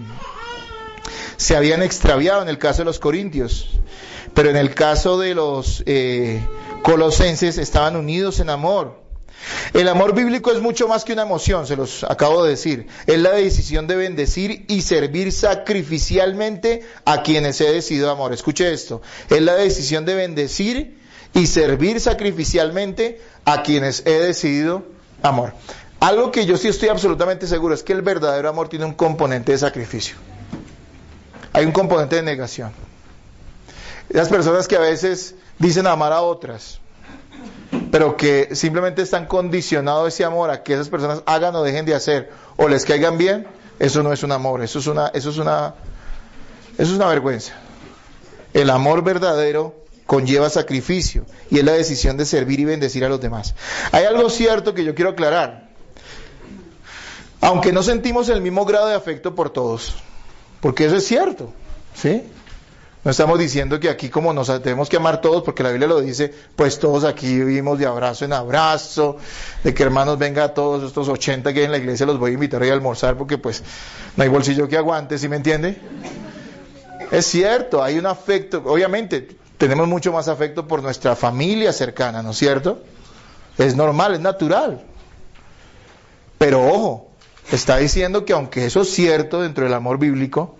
Speaker 1: habían extraviado en el caso de los corintios, pero en el caso de los colosenses estaban unidos en amor. El amor bíblico es mucho más que una emoción, se los acabo de decir. Es la decisión de bendecir y servir sacrificialmente a quienes he decidido amor. Escuche esto, es la decisión de bendecir y servir sacrificialmente a quienes he decidido amor. Algo que yo sí estoy absolutamente seguro es que el verdadero amor tiene un componente de sacrificio. Hay un componente de negación. Las personas que a veces dicen amar a otras, pero que simplemente están condicionados ese amor a que esas personas hagan o dejen de hacer o les caigan bien, eso no es un amor, eso es una vergüenza. El amor verdadero conlleva sacrificio y es la decisión de servir y bendecir a los demás. Hay algo cierto que yo quiero aclarar. Aunque no sentimos el mismo grado de afecto por todos, porque eso es cierto, ¿sí? No estamos diciendo que aquí como nos tenemos que amar todos, porque la Biblia lo dice, pues todos aquí vivimos de abrazo en abrazo, de que hermanos venga a todos estos 80 que hay en la iglesia, los voy a invitar a ir a almorzar, porque pues no hay bolsillo que aguante, ¿sí me entiende? Es cierto, hay un afecto, obviamente tenemos mucho más afecto por nuestra familia cercana, ¿no es cierto? Es normal, es natural. Pero ojo, está diciendo que aunque eso es cierto dentro del amor bíblico,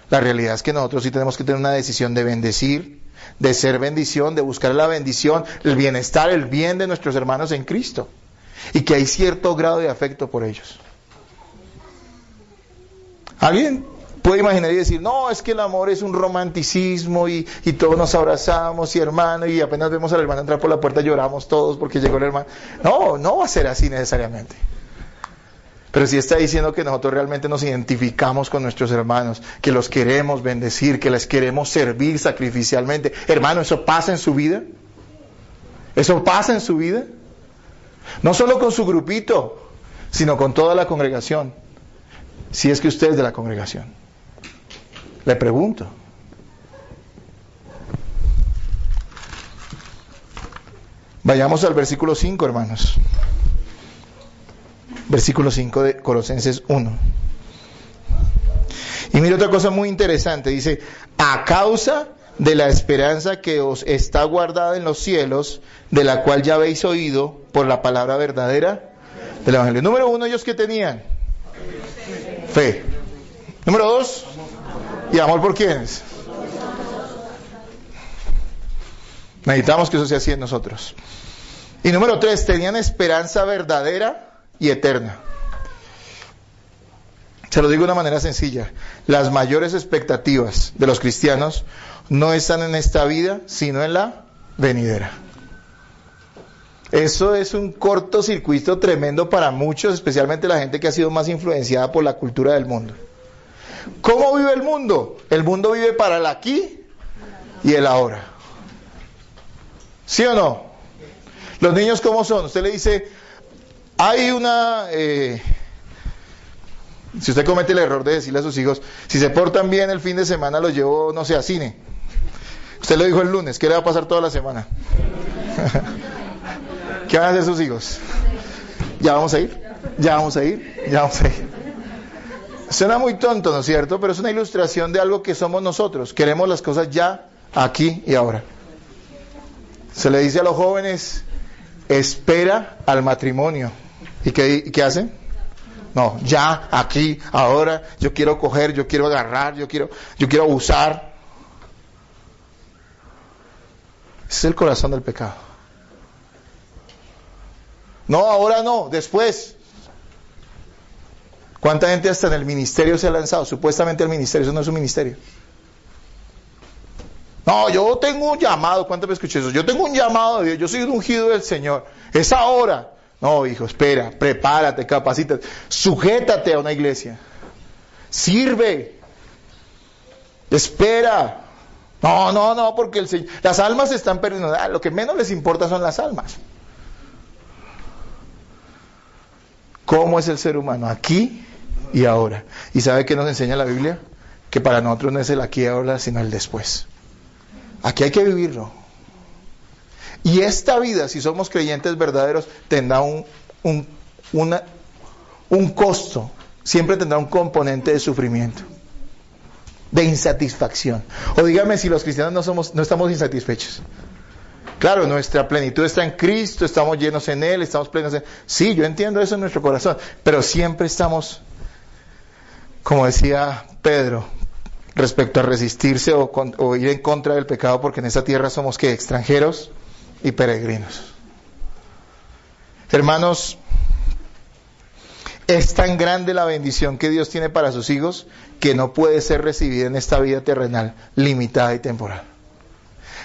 Speaker 1: la realidad es que nosotros sí tenemos que tener una decisión de bendecir, de ser bendición, de buscar la bendición, el bienestar, el bien de nuestros hermanos en Cristo. Y que hay cierto grado de afecto por ellos. ¿Alguien puede imaginar y decir, no, es que el amor es un romanticismo y todos nos abrazamos y hermano, y apenas vemos al hermano entrar por la puerta lloramos todos porque llegó el hermano. No, no va a ser así necesariamente. Pero sí está diciendo que nosotros realmente nos identificamos con nuestros hermanos, que los queremos bendecir, que les queremos servir sacrificialmente. Hermano, ¿eso pasa en su vida? ¿Eso pasa en su vida? No solo con su grupito, sino con toda la congregación. Si es que usted es de la congregación. Le pregunto. Vayamos al versículo 5, hermanos. Versículo 5 de Colosenses 1. Y mire otra cosa muy interesante. Dice, a causa de la esperanza que os está guardada en los cielos, de la cual ya habéis oído por la palabra verdadera del Evangelio. Número 1, ¿ellos qué tenían? Fe. Número 2, ¿y amor por quiénes? Necesitamos que eso sea así en nosotros. Y número 3, tenían esperanza verdadera y eterna. Se lo digo de una manera sencilla. Las mayores expectativas de los cristianos no están en esta vida, sino en la venidera. Eso es un cortocircuito tremendo para muchos, especialmente la gente que ha sido más influenciada por la cultura del mundo. ¿Cómo vive el mundo? El mundo vive para el aquí y el ahora. ¿Sí o no? Los niños, ¿cómo son? Usted le dice, hay una... si usted comete el error de decirle a sus hijos, si se portan bien el fin de semana los llevo, no sé, a cine. Usted lo dijo el lunes, ¿qué le va a pasar toda la semana? ¿Qué van a hacer sus hijos? ¿Ya vamos a ir? ¿Ya vamos a ir? ¿Ya vamos a ir? Suena muy tonto, ¿no es cierto? Pero es una ilustración de algo que somos nosotros. Queremos las cosas ya, aquí y ahora. Se le dice a los jóvenes, espera al matrimonio. ¿Y qué hacen? No, ya, aquí, ahora, yo quiero coger, yo quiero agarrar, yo quiero abusar. Ese es el corazón del pecado. No, ahora no, después. ¿Cuánta gente hasta en el ministerio se ha lanzado? Supuestamente el ministerio, eso no es un ministerio. No, yo tengo un llamado, ¿cuántas veces escuché eso? Yo tengo un llamado de Dios, yo soy un ungido del Señor. Es ahora. No, hijo, espera, prepárate, capacítate, sujétate a una iglesia. Sirve. Espera. No, porque el Señor, las almas se están perdiendo. Lo que menos les importa son las almas. ¿Cómo es el ser humano? Aquí y ahora. ¿Y sabe qué nos enseña la Biblia? Que para nosotros no es el aquí y ahora, sino el después. Aquí hay que vivirlo. Y esta vida, si somos creyentes verdaderos, tendrá un costo. Siempre tendrá un componente de sufrimiento, de insatisfacción. O dígame si los cristianos no estamos insatisfechos. Claro, nuestra plenitud está en Cristo, estamos llenos en Él, estamos plenos en Él. Sí, yo entiendo eso en nuestro corazón, pero siempre estamos, como decía Pedro, respecto a resistirse o ir en contra del pecado, porque en esta tierra somos ¿qué? Extranjeros y peregrinos. Hermanos, es tan grande la bendición que Dios tiene para sus hijos que no puede ser recibida en esta vida terrenal, limitada y temporal.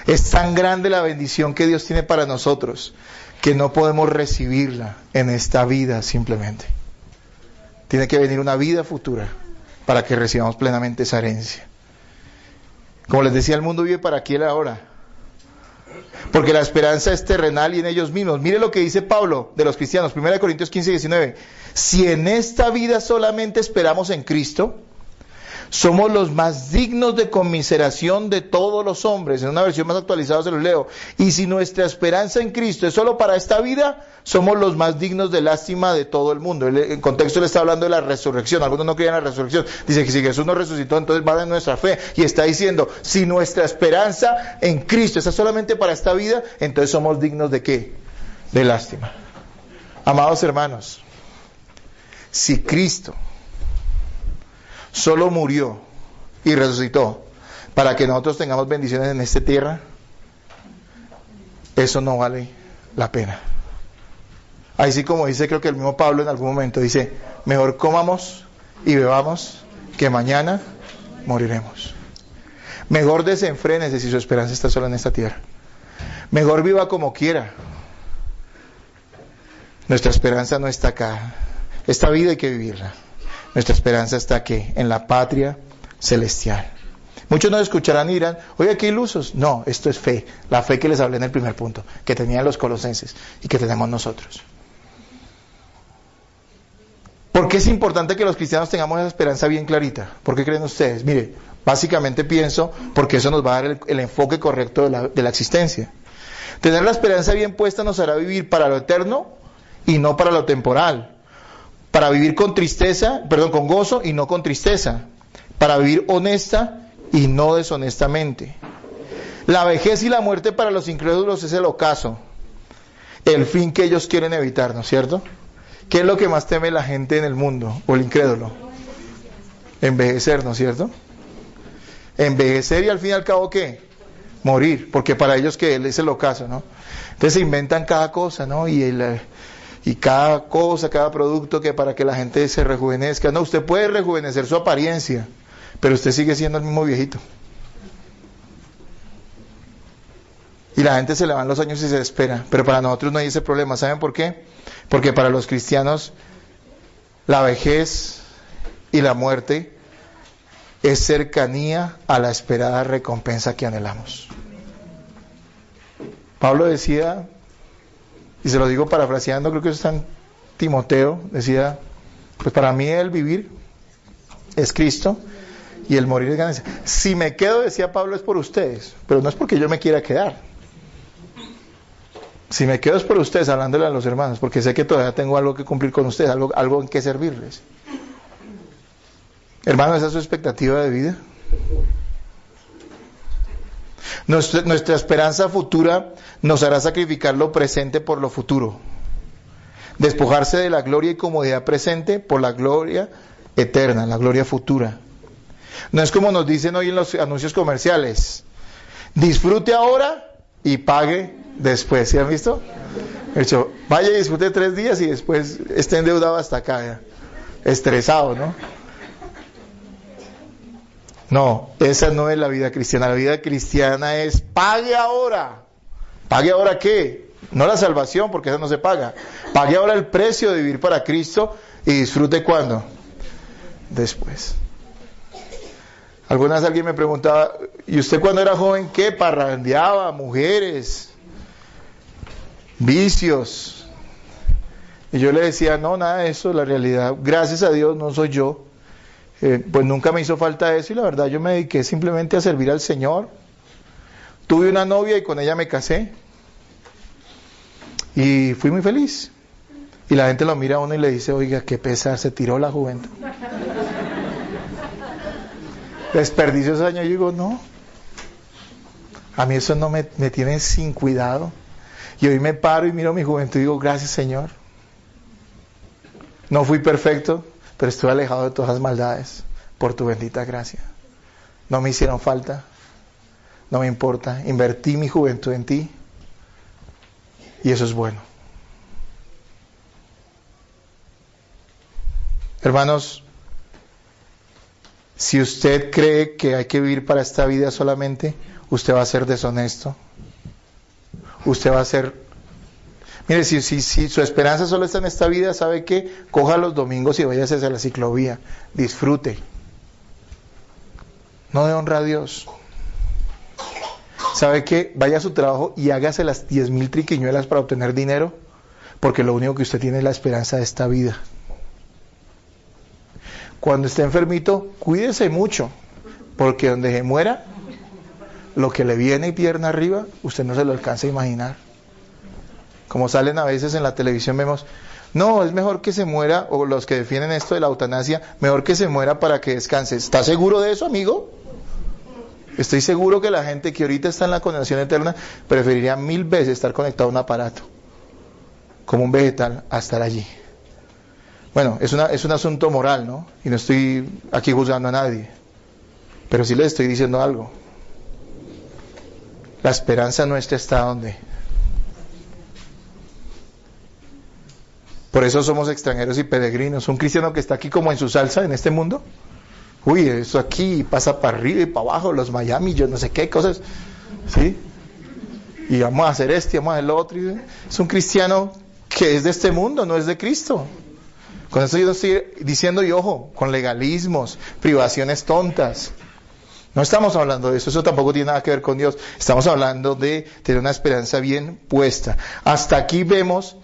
Speaker 1: Es tan grande la bendición que Dios tiene para nosotros que no podemos recibirla en esta vida simplemente. Tiene que venir una vida futura para que recibamos plenamente esa herencia. Como les decía, el mundo vive para aquí y ahora. Porque la esperanza es terrenal y en ellos mismos. Mire lo que dice Pablo de los cristianos, 1 Corintios 15:19. Si en esta vida solamente esperamos en Cristo, somos los más dignos de conmiseración de todos los hombres. En una versión más actualizada se los leo. Y si nuestra esperanza en Cristo es solo para esta vida, somos los más dignos de lástima de todo el mundo. En contexto le está hablando de la resurrección. Algunos no creen en la resurrección. Dice que si Jesús no resucitó, entonces va en nuestra fe. Y está diciendo, si nuestra esperanza en Cristo está solamente para esta vida, entonces somos dignos ¿de qué? De lástima. Amados hermanos, si Cristo solo murió y resucitó para que nosotros tengamos bendiciones en esta tierra, eso no vale la pena. Ahí sí, como dice, creo que el mismo Pablo en algún momento dice, mejor comamos y bebamos que mañana moriremos. Mejor desenfrénese si su esperanza está solo en esta tierra. Mejor viva como quiera. Nuestra esperanza no está acá. Esta vida hay que vivirla. Nuestra esperanza está aquí, en la patria celestial. Muchos nos escucharán y dirán, oye, qué ilusos. No, esto es fe. La fe que les hablé en el primer punto, que tenían los colosenses y que tenemos nosotros. ¿Por qué es importante que los cristianos tengamos esa esperanza bien clarita? ¿Por qué creen ustedes? Mire, básicamente pienso porque eso nos va a dar el enfoque correcto de la existencia. Tener la esperanza bien puesta nos hará vivir para lo eterno y no para lo temporal. Para vivir con gozo y no con tristeza. Para vivir honesta y no deshonestamente. La vejez y la muerte para los incrédulos es el ocaso, el fin que ellos quieren evitar, ¿no es cierto? ¿Qué es lo que más teme la gente en el mundo, o el incrédulo? Envejecer, ¿no es cierto? Envejecer y al fin y al cabo, ¿qué? Morir, porque para ellos que él es el ocaso, ¿no? Entonces se inventan cada cosa, ¿no? Y cada cosa, cada producto que para que la gente se rejuvenezca. No, usted puede rejuvenecer su apariencia, pero usted sigue siendo el mismo viejito. Y la gente se le van los años y se espera. Pero para nosotros no hay ese problema. ¿Saben por qué? Porque para los cristianos la vejez y la muerte es cercanía a la esperada recompensa que anhelamos. Pablo decía, y se lo digo parafraseando, creo que eso está en Timoteo, decía, pues para mí el vivir es Cristo y el morir es ganancia. Si me quedo, decía Pablo, es por ustedes, pero no es porque yo me quiera quedar. Si me quedo es por ustedes, hablándole a los hermanos, porque sé que todavía tengo algo que cumplir con ustedes, algo en que servirles. Hermano, ¿esa es su expectativa de vida? Nuestra esperanza futura nos hará sacrificar lo presente por lo futuro. Despojarse de la gloria y comodidad presente por la gloria eterna, la gloria futura. No es como nos dicen hoy en los anuncios comerciales: disfrute ahora y pague después. ¿Sí han visto? De hecho, vaya y disfrute 3 días y después esté endeudado hasta acá, ya. Estresado, ¿no? No, esa no es la vida cristiana. La vida cristiana es pague ahora. ¿Pague ahora qué? No la salvación, porque esa no se paga. Pague ahora el precio de vivir para Cristo y disfrute ¿cuándo? Después. Alguna vez alguien me preguntaba, ¿y usted cuando era joven qué? Parrandeaba, mujeres, vicios. Y yo le decía, no, nada de eso, la realidad, gracias a Dios no soy yo. Pues nunca me hizo falta eso y la verdad yo me dediqué simplemente a servir al Señor. Tuve una novia y con ella me casé y fui muy feliz. Y la gente lo mira a uno y le dice, oiga, qué pesar, se tiró la juventud. Desperdicio esos años. Yo digo, no, a mí eso no me tiene sin cuidado. Y hoy me paro y miro mi juventud y digo, gracias Señor. No fui perfecto, pero estoy alejado de todas las maldades por tu bendita gracia. No me hicieron falta, no me importa. Invertí mi juventud en ti y eso es bueno. Hermanos, si usted cree que hay que vivir para esta vida solamente, usted va a ser deshonesto. Usted va a ser... Mire, si su esperanza solo está en esta vida, ¿sabe qué? Coja los domingos y váyase a la ciclovía. Disfrute. No de honra a Dios. ¿Sabe qué? Vaya a su trabajo y hágase las 10,000 triquiñuelas para obtener dinero, porque lo único que usted tiene es la esperanza de esta vida. Cuando esté enfermito, cuídese mucho, porque donde se muera, lo que le viene y pierna arriba, usted no se lo alcanza a imaginar. Como salen a veces en la televisión, vemos, no, es mejor que se muera, o los que defienden esto de la eutanasia, mejor que se muera para que descanse. ¿Está seguro de eso, amigo? Estoy seguro que la gente que ahorita está en la condenación eterna preferiría 1000 veces estar conectado a un aparato, como un vegetal, a estar allí. Bueno, es un asunto moral, ¿no? Y no estoy aquí juzgando a nadie, pero sí les estoy diciendo algo. La esperanza nuestra está ¿dónde? Por eso somos extranjeros y peregrinos. Un cristiano que está aquí como en su salsa en este mundo, Uy, eso aquí pasa para arriba y para abajo, los Miami, yo no sé qué cosas, ¿sí? Y vamos a hacer esto y vamos a hacer lo otro. Es un cristiano que es de este mundo, no es de Cristo. Con eso yo no estoy diciendo, y ojo, con legalismos, privaciones tontas. No estamos hablando de eso tampoco tiene nada que ver con Dios. Estamos hablando de tener una esperanza bien puesta. Hasta aquí vemos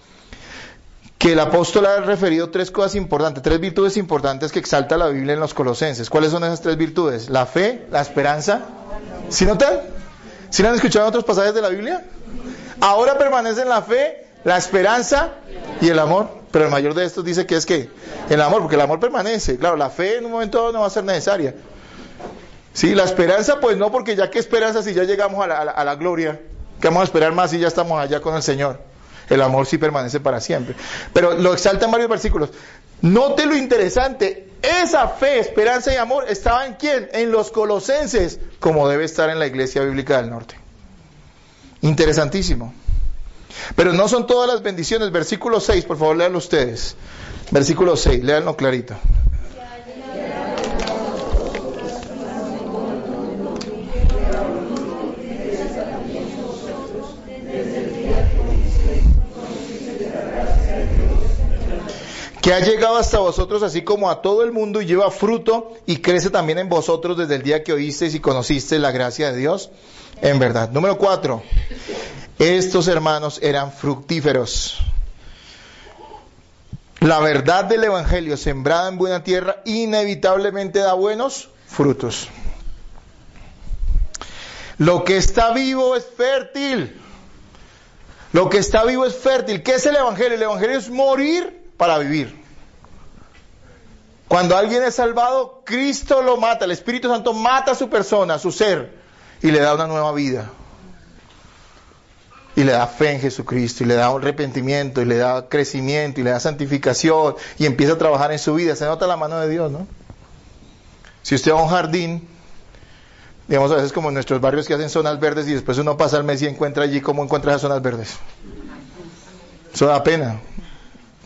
Speaker 1: que el apóstol ha referido tres cosas importantes, tres virtudes importantes que exalta la Biblia en los Colosenses. ¿Cuáles son esas tres virtudes? La fe, la esperanza. ¿Sí notan? ¿Sí lo han escuchado en otros pasajes de la Biblia? Ahora permanecen la fe, la esperanza y el amor. Pero el mayor de estos dice que es que el amor, porque el amor permanece. Claro, la fe en un momento dado no va a ser necesaria. Sí, la esperanza, pues no, porque ya que esperanza si ya llegamos a la gloria, que vamos a esperar más si ya estamos allá con el Señor. El amor sí permanece para siempre. Pero lo exalta en varios versículos. Note lo interesante. Esa fe, esperanza y amor estaba en ¿quién? En los colosenses, como debe estar en la Iglesia Bíblica del Norte. Interesantísimo. Pero no son todas las bendiciones. Versículo 6, por favor, léanlo ustedes. Versículo 6, léanlo clarito. Que ha llegado hasta vosotros así como a todo el mundo y lleva fruto y crece también en vosotros desde el día que oísteis y conocisteis la gracia de Dios en verdad. Número 4. Estos hermanos eran fructíferos. La verdad del Evangelio sembrada en buena tierra inevitablemente da buenos frutos. Lo que está vivo es fértil. Lo que está vivo es fértil. ¿Qué es el Evangelio? El Evangelio es morir para vivir. Cuando alguien es salvado, Cristo lo mata, el Espíritu Santo mata a su persona, a su ser, y le da una nueva vida. Y le da fe en Jesucristo, y le da un arrepentimiento, y le da crecimiento, y le da santificación, y empieza a trabajar en su vida. Se nota la mano de Dios, ¿no? Si usted va a un jardín, digamos a veces como en nuestros barrios que hacen zonas verdes, y después uno pasa al mes y encuentra allí cómo encuentra esas zonas verdes. Eso da pena.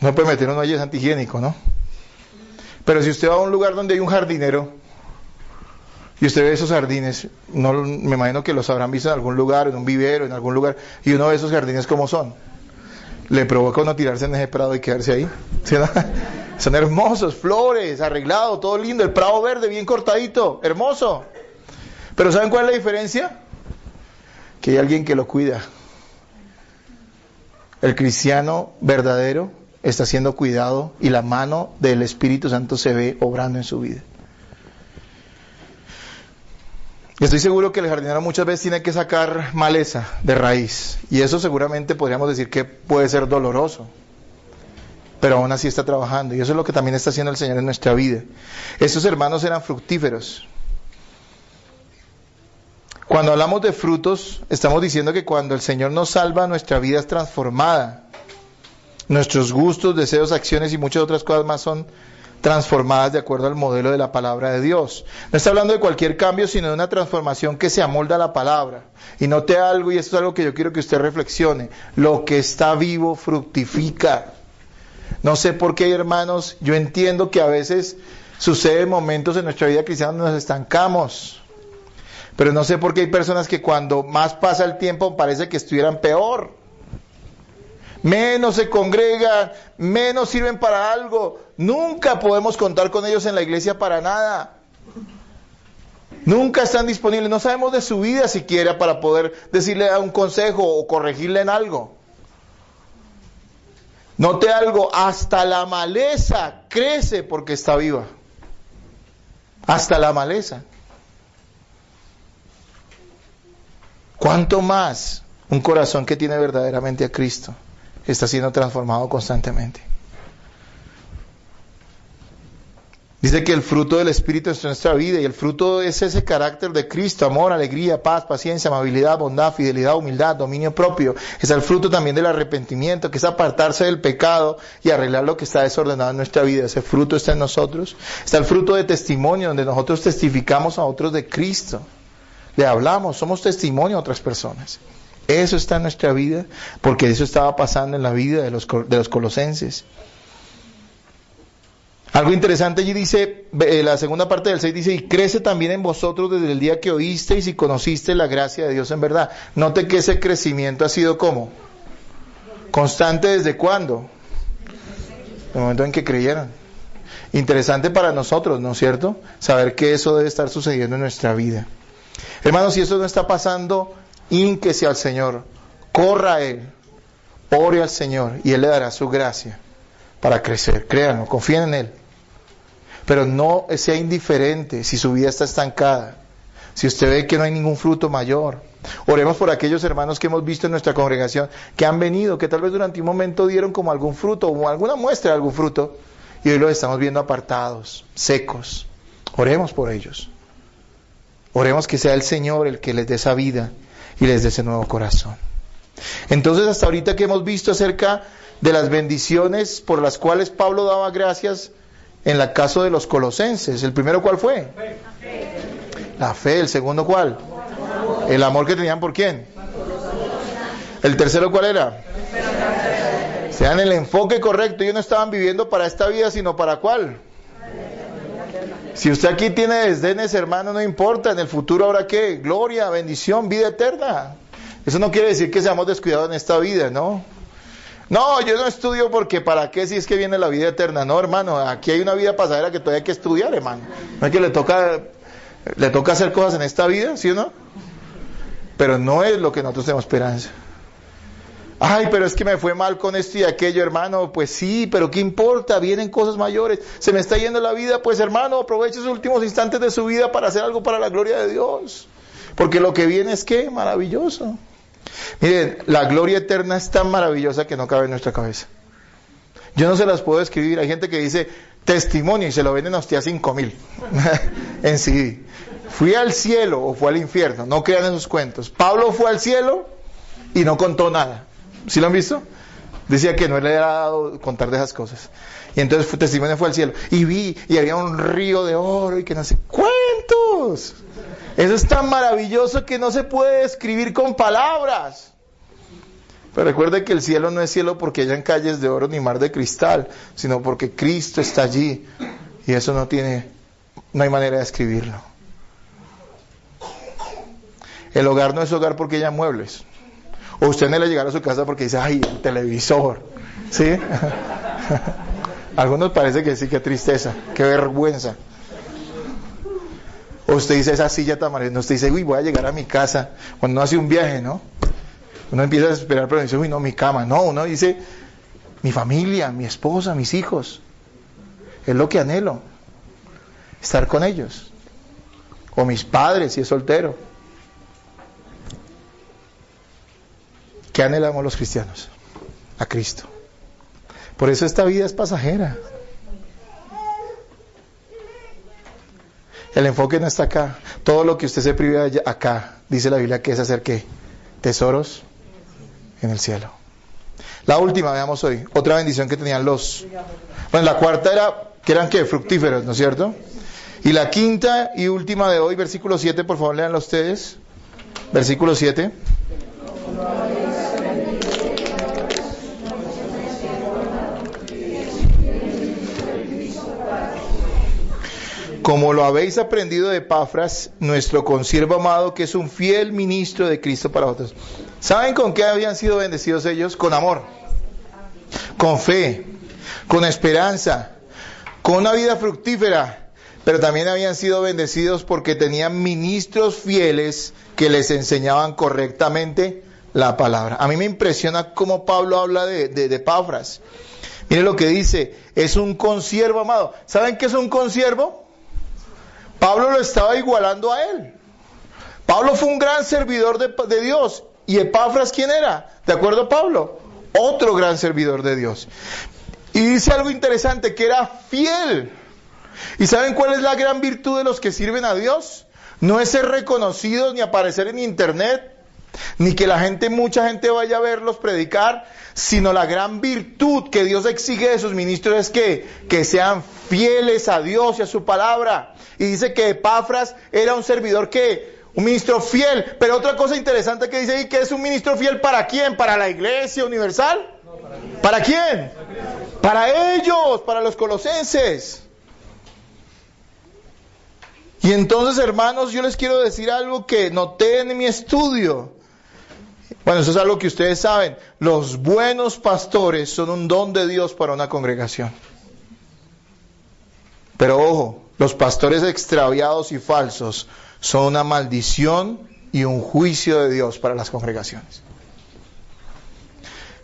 Speaker 1: No puede meter uno allí, es antihigiénico, ¿no? Pero si usted va a un lugar donde hay un jardinero y usted ve esos jardines, no, me imagino que los habrán visto en algún lugar, en un vivero, en algún lugar, y uno ve esos jardines como son. Le provoca uno tirarse en ese prado y quedarse ahí. ¿Sí, no? Son hermosos, flores, arreglado, todo lindo, el prado verde bien cortadito, hermoso. Pero ¿saben cuál es la diferencia? Que hay alguien que lo cuida. El cristiano verdadero está siendo cuidado y la mano del Espíritu Santo se ve obrando en su vida. Y estoy seguro que el jardinero muchas veces tiene que sacar maleza de raíz, y eso seguramente podríamos decir que puede ser doloroso, pero aún así está trabajando, y eso es lo que también está haciendo el Señor en nuestra vida. Estos hermanos eran fructíferos. Cuando hablamos de frutos, estamos diciendo que cuando el Señor nos salva, nuestra vida es transformada. Nuestros gustos, deseos, acciones y muchas otras cosas más son transformadas de acuerdo al modelo de la palabra de Dios. No está hablando de cualquier cambio, sino de una transformación que se amolda a la palabra. Y note algo, y esto es algo que yo quiero que usted reflexione: lo que está vivo fructifica. No sé por qué, hermanos, yo entiendo que a veces suceden momentos en nuestra vida cristiana donde nos estancamos. Pero no sé por qué hay personas que cuando más pasa el tiempo parece que estuvieran peor. Menos se congregan, menos sirven para algo. Nunca podemos contar con ellos en la iglesia para nada. Nunca están disponibles. No sabemos de su vida siquiera para poder decirle un consejo o corregirle en algo. Note algo, hasta la maleza crece porque está viva. Hasta la maleza. ¿Cuánto más un corazón que tiene verdaderamente a Cristo está siendo transformado constantemente? Dice que el fruto del Espíritu es nuestra vida, y el fruto es ese carácter de Cristo: amor, alegría, paz, paciencia, amabilidad, bondad, fidelidad, humildad, dominio propio. Es el fruto también del arrepentimiento, que es apartarse del pecado y arreglar lo que está desordenado en nuestra vida. Ese fruto está en nosotros. Está el fruto de testimonio, donde nosotros testificamos a otros de Cristo. Le hablamos, somos testimonio a otras personas. Eso está en nuestra vida, porque eso estaba pasando en la vida de los colosenses. Algo interesante allí dice, la segunda parte del 6 dice, y crece también en vosotros desde el día que oísteis y conocisteis la gracia de Dios en verdad. Note que ese crecimiento ha sido ¿cómo? Constante. ¿Desde cuándo? El momento en que creyeron. Interesante para nosotros, ¿no es cierto? Saber que eso debe estar sucediendo en nuestra vida. Hermanos, si eso no está pasando, hínquese al Señor, corra a Él, ore al Señor y Él le dará su gracia para crecer. Créanlo, confíen en Él. Pero no sea indiferente si su vida está estancada, si usted ve que no hay ningún fruto mayor. Oremos por aquellos hermanos que hemos visto en nuestra congregación, que han venido, que tal vez durante un momento dieron como algún fruto, o alguna muestra de algún fruto, y hoy los estamos viendo apartados, secos. Oremos por ellos. Oremos que sea el Señor el que les dé esa vida y les dé ese nuevo corazón. Entonces, hasta ahorita que hemos visto acerca de las bendiciones por las cuales Pablo daba gracias en el caso de los colosenses. ¿El primero cuál fue? La fe. ¿El segundo cuál? El amor que tenían ¿por quién? ¿El tercero cuál era? Sean el enfoque correcto. Ellos no estaban viviendo para esta vida, sino para ¿cuál? Si usted aquí tiene desdenes, hermano, no importa. En el futuro habrá ¿qué? Gloria, bendición, vida eterna. Eso no quiere decir que seamos descuidados en esta vida, ¿no? No, yo no estudio porque ¿para qué si es que viene la vida eterna? No, hermano, aquí hay una vida pasajera que todavía hay que estudiar, hermano. No es que le toca hacer cosas en esta vida, ¿sí o no? Pero no es lo que nosotros tenemos esperanza. Ay, pero es que me fue mal con esto y aquello, hermano. Pues sí, pero ¿qué importa? Vienen cosas mayores. Se me está yendo la vida, pues hermano, aproveche esos últimos instantes de su vida para hacer algo para la gloria de Dios. Porque lo que viene es ¿qué? Maravilloso. Miren, la gloria eterna es tan maravillosa que no cabe en nuestra cabeza. Yo no se las puedo escribir. Hay gente que dice testimonio y se lo venden a usted a 5,000 en CD. Fui al cielo o fue al infierno. No crean esos cuentos. Pablo fue al cielo y no contó nada. ¿Sí lo han visto? Decía que no le era dado contar de esas cosas. Y entonces testimonio fue al cielo. Y vi, y había un río de oro y que no sé. ¡Cuentos! Eso es tan maravilloso que no se puede describir con palabras. Pero recuerde que el cielo no es cielo porque hayan calles de oro ni mar de cristal, sino porque Cristo está allí. Y eso no hay manera de describirlo. El hogar no es hogar porque haya muebles. O usted no le llegar a su casa porque dice, ay, el televisor. ¿Sí? A algunos parece que sí, qué tristeza, qué vergüenza. O usted dice, esa silla tan maravillosa. Usted dice, uy, voy a llegar a mi casa. Cuando uno hace un viaje, ¿no? Uno empieza a esperar, pero dice, uy, no, mi cama. No, uno dice, mi familia, mi esposa, mis hijos. Es lo que anhelo. Estar con ellos. O mis padres, si es soltero. ¿Qué anhelamos los cristianos? A Cristo. Por eso esta vida es pasajera. El enfoque no está acá. Todo lo que usted se prive acá, dice la Biblia que es hacer ¿qué? Tesoros en el cielo. La última, veamos hoy. Otra bendición que tenían bueno, la cuarta era, que eran ¿qué? Fructíferos, ¿no es cierto? Y la quinta y última de hoy, versículo 7, por favor, léanlo ustedes. Versículo 7. Como lo habéis aprendido de Epafras, nuestro consiervo amado, que es un fiel ministro de Cristo para otros. ¿Saben con qué habían sido bendecidos ellos? Con amor, con fe, con esperanza, con una vida fructífera, pero también habían sido bendecidos porque tenían ministros fieles que les enseñaban correctamente la palabra. A mí me impresiona cómo Pablo habla de Epafras. Miren lo que dice, es un consiervo amado. ¿Saben qué es un consiervo? Pablo lo estaba igualando a él. Pablo fue un gran servidor de Dios. ¿Y Epafras quién era? ¿De acuerdo a Pablo? Otro gran servidor de Dios. Y dice algo interesante, que era fiel. ¿Y saben cuál es la gran virtud de los que sirven a Dios? No es ser reconocidos ni aparecer en internet, ni que mucha gente vaya a verlos predicar, sino la gran virtud que Dios exige de sus ministros es que sean fieles a Dios y a su palabra. Y dice que Epafras era un servidor un ministro fiel. Pero otra cosa interesante que dice ahí, que es un ministro fiel ¿para quién? ¿Para la iglesia universal? ¿Para quién? Para ellos, para los colosenses. Y entonces, hermanos, yo les quiero decir algo que noté en mi estudio. Bueno, eso es algo que ustedes saben. Los buenos pastores son un don de Dios para una congregación. Pero ojo, los pastores extraviados y falsos son una maldición y un juicio de Dios para las congregaciones.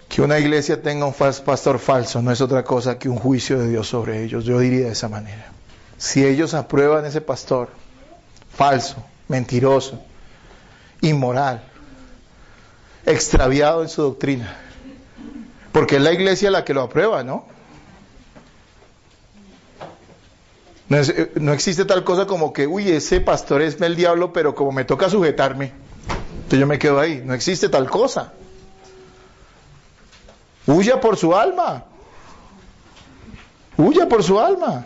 Speaker 1: Que una iglesia tenga un pastor falso no es otra cosa que un juicio de Dios sobre ellos. Yo diría de esa manera. Si ellos aprueban ese pastor falso, mentiroso, inmoral, extraviado en su doctrina, porque es la iglesia la que lo aprueba, ¿no? No existe tal cosa como que, uy, ese pastor es el diablo, pero como me toca sujetarme, entonces yo me quedo ahí. No existe tal cosa. Huya por su alma. Huya por su alma.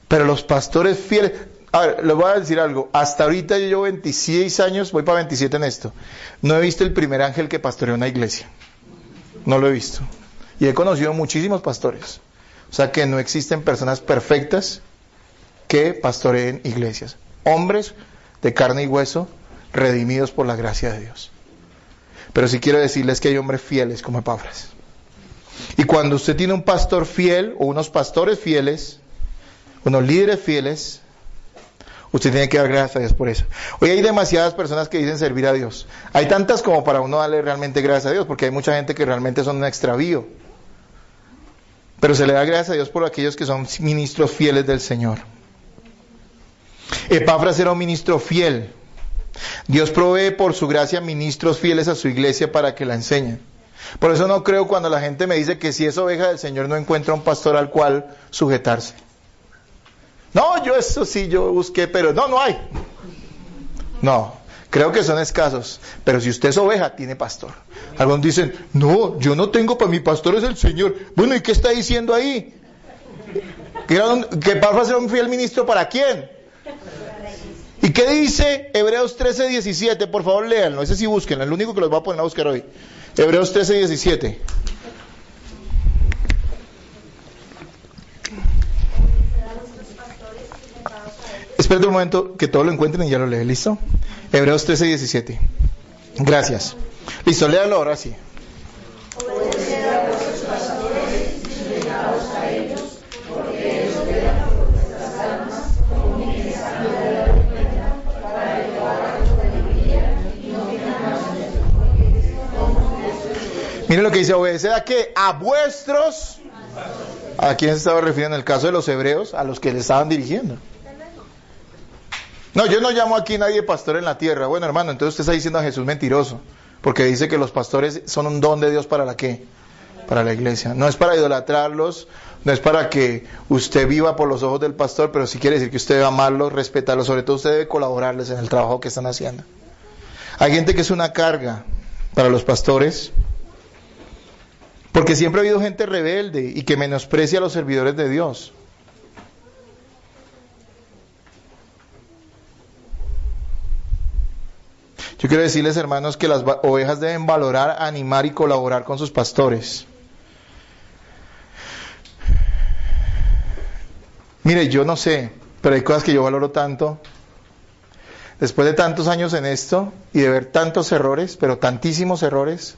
Speaker 1: Pero los pastores fieles... A ver, les voy a decir algo. Hasta ahorita yo llevo 26 años, voy para 27 en esto. No he visto el primer ángel que pastoreó una iglesia. No lo he visto. Y he conocido muchísimos pastores. O sea que no existen personas perfectas que pastoreen iglesias. Hombres de carne y hueso, redimidos por la gracia de Dios. Pero sí quiero decirles que hay hombres fieles como Epafras. Y cuando usted tiene un pastor fiel o unos pastores fieles, unos líderes fieles, usted tiene que dar gracias a Dios por eso. Hoy hay demasiadas personas que dicen servir a Dios. Hay tantas como para uno darle realmente gracias a Dios, porque hay mucha gente que realmente son un extravío. Pero se le da gracias a Dios por aquellos que son ministros fieles del Señor. Epafras era un ministro fiel. Dios provee por su gracia ministros fieles a su iglesia para que la enseñen. Por eso no creo cuando la gente me dice que si es oveja del Señor no encuentra un pastor al cual sujetarse. No, yo eso sí, yo busqué, pero no hay. No, creo que son escasos. Pero si usted es oveja, tiene pastor. Algunos dicen, no, yo no tengo, para mi pastor es el Señor. Bueno, ¿y qué está diciendo ahí? ¿Que Epafras era un fiel ministro para quién? ¿Y qué dice Hebreos 13:17? Por favor, léanlo. Ese sí búsquenlo, el único que los va a poner a buscar hoy. Hebreos 13:17. Espérate un momento que todos lo encuentren y ya lo leen. ¿Listo? Hebreos 13:17. Gracias. Listo, léanlo ahora sí.
Speaker 2: Obedecer a vuestros pastores y llegaos a ellos, porque ellos velan por vuestras almas, como quienes han de dar cuenta, para que lo hagan con alegría y no tengan más de.
Speaker 1: Miren lo que dice, obedecer a qué? A vuestros. ¿A quién se estaba refiriendo en el caso de los hebreos? A los que le estaban dirigiendo. No, yo no llamo aquí a nadie pastor en la tierra. Bueno, hermano, entonces usted está diciendo a Jesús mentiroso. Porque dice que los pastores son un don de Dios para la ¿qué? Para la iglesia. No es para idolatrarlos, no es para que usted viva por los ojos del pastor, pero sí quiere decir que usted debe amarlos, respetarlos. Sobre todo usted debe colaborarles en el trabajo que están haciendo. Hay gente que es una carga para los pastores, porque siempre ha habido gente rebelde y que menosprecia a los servidores de Dios. Yo quiero decirles, hermanos, que las ovejas deben valorar, animar y colaborar con sus pastores. Mire, yo no sé, pero hay cosas que yo valoro tanto. Después de tantos años en esto y de ver tantos errores, pero tantísimos errores,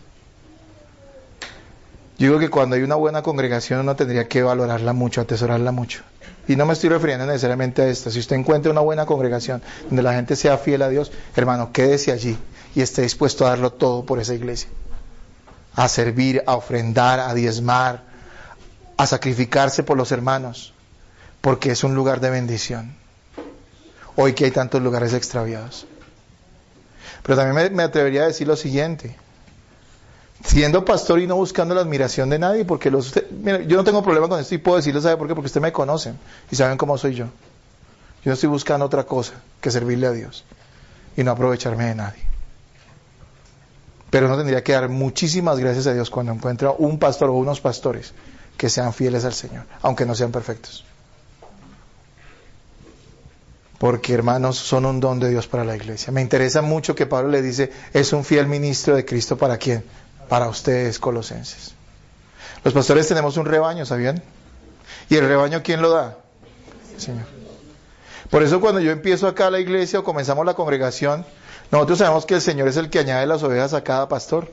Speaker 1: yo digo que cuando hay una buena congregación uno tendría que valorarla mucho, atesorarla mucho. Y no me estoy refiriendo necesariamente a esta. Si usted encuentra una buena congregación donde la gente sea fiel a Dios, hermano, quédese allí y esté dispuesto a darlo todo por esa iglesia. A servir, a ofrendar, a diezmar, a sacrificarse por los hermanos, porque es un lugar de bendición. Hoy que hay tantos lugares extraviados. Pero también me atrevería a decir lo siguiente. Siendo pastor y no buscando la admiración de nadie, porque mira, yo no tengo problema con esto y puedo decirlo, ¿sabe por qué? Porque ustedes me conocen y saben cómo soy yo. Yo no estoy buscando otra cosa que servirle a Dios y no aprovecharme de nadie. Pero uno tendría que dar muchísimas gracias a Dios cuando encuentra un pastor o unos pastores que sean fieles al Señor, aunque no sean perfectos. Porque, hermanos, son un don de Dios para la iglesia. Me interesa mucho que Pablo le dice, es un fiel ministro de Cristo, ¿para quién? Para ustedes, colosenses. Los pastores tenemos un rebaño, ¿sabían? ¿Y el rebaño quién lo da? El Señor. Por eso cuando yo empiezo acá a la iglesia o comenzamos la congregación, nosotros sabemos que el Señor es el que añade las ovejas a cada pastor.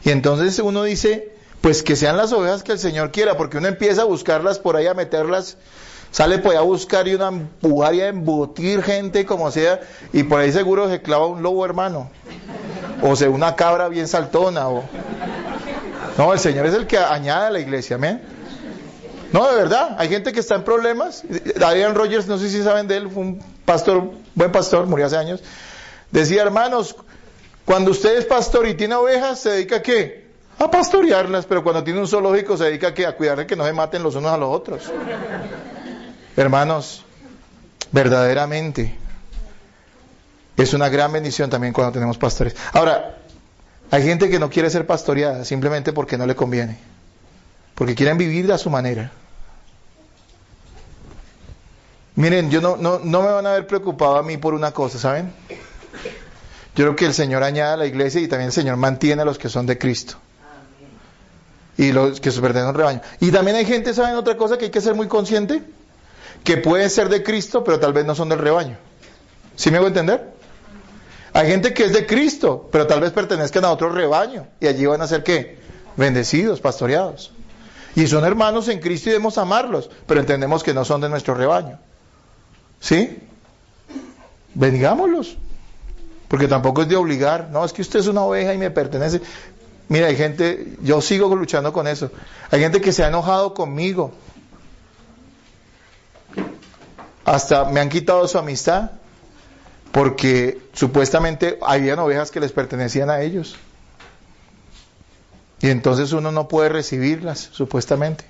Speaker 1: Y entonces uno dice, pues que sean las ovejas que el Señor quiera, porque uno empieza a buscarlas por ahí, a meterlas, sale por ahí a buscar y a empujar y a embutir gente como sea, y por ahí seguro se clava un lobo, hermano, o sea, una cabra bien saltona, o... No, el Señor es el que añade a la iglesia, amén. No, de verdad, hay gente que está en problemas. Adrian Rogers, no sé si saben de él, fue un pastor, buen pastor, murió hace años. Decía, hermanos, cuando usted es pastor y tiene ovejas, ¿se dedica a qué? A pastorearlas, pero cuando tiene un zoológico, ¿se dedica a qué? A cuidar de que no se maten los unos a los otros. Hermanos, verdaderamente, es una gran bendición también cuando tenemos pastores. Ahora, hay gente que no quiere ser pastoreada simplemente porque no le conviene, porque quieren vivir a su manera. Miren, yo no me van a ver preocupado a mí por una cosa, ¿saben? Yo creo que el Señor añade a la iglesia y también el Señor mantiene a los que son de Cristo. Y los que se pertenecen al rebaño. Y también hay gente, ¿saben otra cosa que hay que ser muy consciente? Que pueden ser de Cristo, pero tal vez no son del rebaño. ¿Sí me hago entender? Hay gente que es de Cristo, pero tal vez pertenezcan a otro rebaño. Y allí van a ser, ¿qué? Bendecidos, pastoreados. Y son hermanos en Cristo y debemos amarlos, pero entendemos que no son de nuestro rebaño. ¿Sí? Bendigámoslos. Porque tampoco es de obligar. No, es que usted es una oveja y me pertenece. Mira, hay gente, yo sigo luchando con eso. Hay gente que se ha enojado conmigo. Hasta me han quitado su amistad. Porque supuestamente habían ovejas que les pertenecían a ellos. Y entonces uno no puede recibirlas, supuestamente.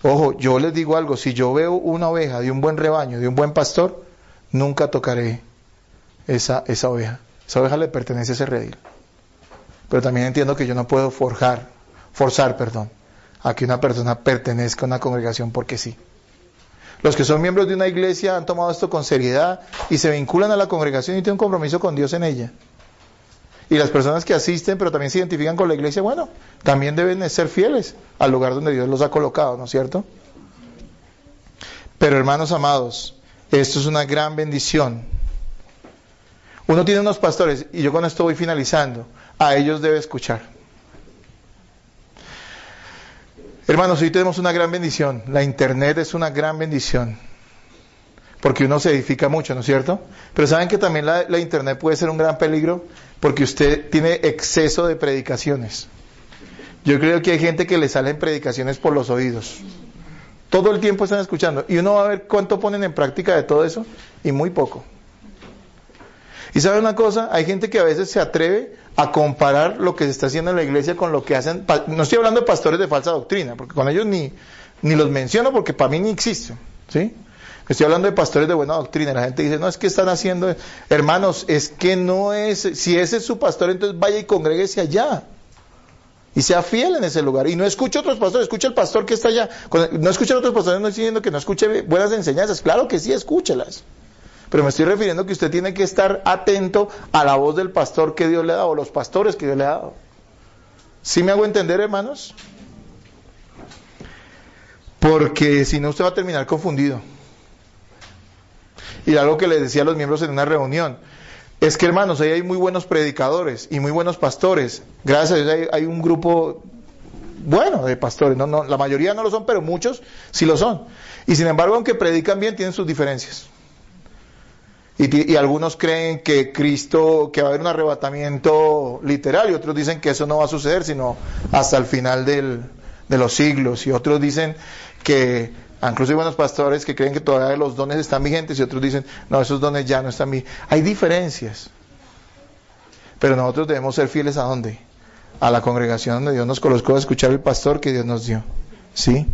Speaker 1: Ojo, yo les digo algo, si yo veo una oveja de un buen rebaño, de un buen pastor, nunca tocaré esa oveja. Esa oveja le pertenece a ese redil. Pero también entiendo que yo no puedo forzar, a que una persona pertenezca a una congregación porque sí. Los que son miembros de una iglesia han tomado esto con seriedad y se vinculan a la congregación y tienen un compromiso con Dios en ella. Y las personas que asisten, pero también se identifican con la iglesia, bueno, también deben ser fieles al lugar donde Dios los ha colocado, ¿no es cierto? Pero hermanos amados, esto es una gran bendición. Uno tiene unos pastores, y yo con esto voy finalizando, a ellos debe escuchar. Hermanos, hoy tenemos una gran bendición, la internet es una gran bendición, porque uno se edifica mucho, ¿no es cierto? Pero saben que también la internet puede ser un gran peligro, porque usted tiene exceso de predicaciones. Yo creo que hay gente que le salen predicaciones por los oídos. Todo el tiempo están escuchando. Y uno va a ver cuánto ponen en práctica de todo eso, y muy poco. Y ¿sabe una cosa? Hay gente que a veces se atreve a comparar lo que se está haciendo en la iglesia con lo que hacen. No estoy hablando de pastores de falsa doctrina, porque con ellos ni los menciono, porque para mí ni existen, ¿sí? Estoy hablando de pastores de buena doctrina. La gente dice, no, es que están haciendo... Hermanos, es que no es... Si ese es su pastor, entonces vaya y congréguese allá. Y sea fiel en ese lugar. Y no escuche a otros pastores, escuche al pastor que está allá. No escuche a otros pastores, no estoy diciendo que no escuche buenas enseñanzas. Claro que sí, escúchelas. Pero me estoy refiriendo que usted tiene que estar atento a la voz del pastor que Dios le ha dado, o los pastores que Dios le ha dado. ¿Sí me hago entender, hermanos? Porque si no, usted va a terminar confundido. Y algo que les decía a los miembros en una reunión, es que hermanos, ahí hay muy buenos predicadores y muy buenos pastores. Gracias a Dios hay un grupo bueno de pastores, no, la mayoría no lo son, pero muchos sí lo son. Y sin embargo, aunque predican bien, tienen sus diferencias. Y algunos creen que que va a haber un arrebatamiento literal, y otros dicen que eso no va a suceder, sino hasta el final de los siglos. Y otros dicen que... Incluso hay buenos pastores que creen que todavía los dones están vigentes y otros dicen, no, esos dones ya no están vigentes. Hay diferencias. Pero nosotros debemos ser fieles ¿a dónde? A la congregación donde Dios nos colocó a escuchar el pastor que Dios nos dio. ¿Sí?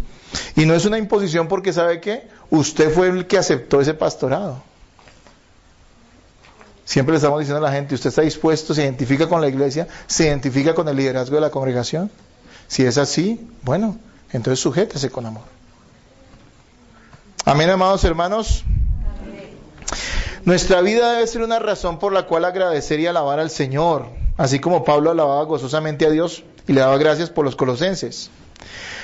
Speaker 1: Y no es una imposición porque ¿sabe qué? Usted fue el que aceptó ese pastorado. Siempre le estamos diciendo a la gente, usted está dispuesto, se identifica con la iglesia, se identifica con el liderazgo de la congregación. Si es así, bueno, entonces sujétese con amor. Amén, amados hermanos. Amén. Nuestra vida debe ser una razón por la cual agradecer y alabar al Señor, así como Pablo alababa gozosamente a Dios y le daba gracias por los colosenses.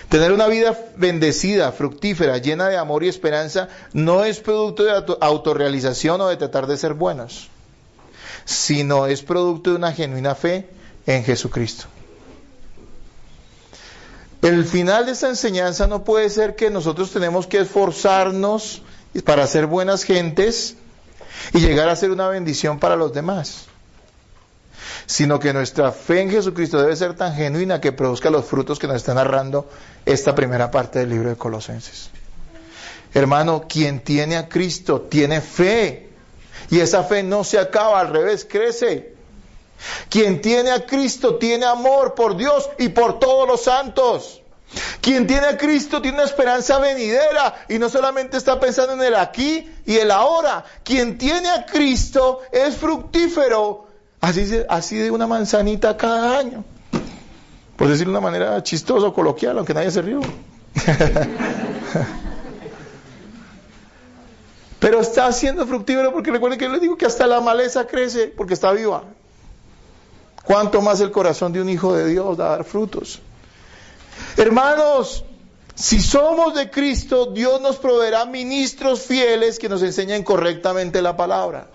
Speaker 1: Tener una vida bendecida, fructífera, llena de amor y esperanza, no es producto de autorrealización o de tratar de ser buenos, sino es producto de una genuina fe en Jesucristo. El final de esta enseñanza no puede ser que nosotros tenemos que esforzarnos para ser buenas gentes y llegar a ser una bendición para los demás, sino que nuestra fe en Jesucristo debe ser tan genuina que produzca los frutos que nos está narrando esta primera parte del libro de Colosenses. Hermano, quien tiene a Cristo tiene fe, y esa fe no se acaba, al revés, crece. Quien tiene a Cristo tiene amor por Dios y por todos los santos. Quien tiene a Cristo tiene una esperanza venidera y no solamente está pensando en el aquí y el ahora. Quien tiene a Cristo es fructífero, así de una manzanita cada año. Por decirlo de una manera chistosa o coloquial, aunque nadie se rió. Pero está siendo fructífero porque recuerden que yo les digo que hasta la maleza crece porque está viva. ¿Cuánto más el corazón de un hijo de Dios da a dar frutos? Hermanos, si somos de Cristo, Dios nos proveerá ministros fieles que nos enseñen correctamente la palabra.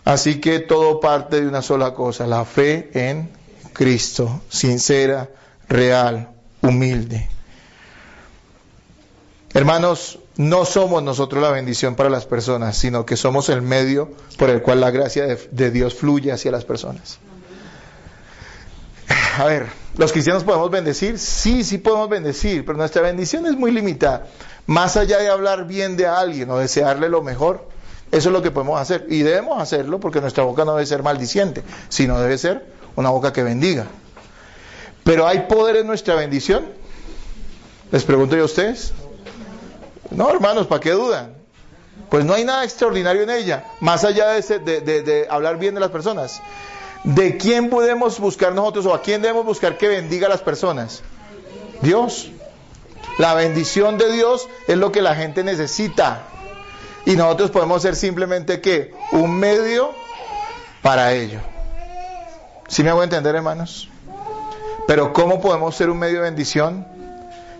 Speaker 1: Así que todo parte de una sola cosa, la fe en Cristo, sincera, real, humilde. Hermanos, no somos nosotros la bendición para las personas, sino que somos el medio por el cual la gracia de Dios fluye hacia las personas. A ver, ¿los cristianos podemos bendecir? Sí, sí podemos bendecir, pero nuestra bendición es muy limitada. Más allá de hablar bien de alguien o desearle lo mejor, eso es lo que podemos hacer. Y debemos hacerlo porque nuestra boca no debe ser maldiciente, sino debe ser una boca que bendiga. ¿Pero hay poder en nuestra bendición? Les pregunto yo a ustedes. No, hermanos, ¿para qué dudan? Pues no hay nada extraordinario en ella, más allá de hablar bien de las personas. ¿De quién podemos buscar nosotros o a quién debemos buscar que bendiga a las personas? Dios. La bendición de Dios es lo que la gente necesita. Y nosotros podemos ser simplemente, ¿qué? Un medio para ello. ¿Sí me hago entender, hermanos? Pero ¿cómo podemos ser un medio de bendición?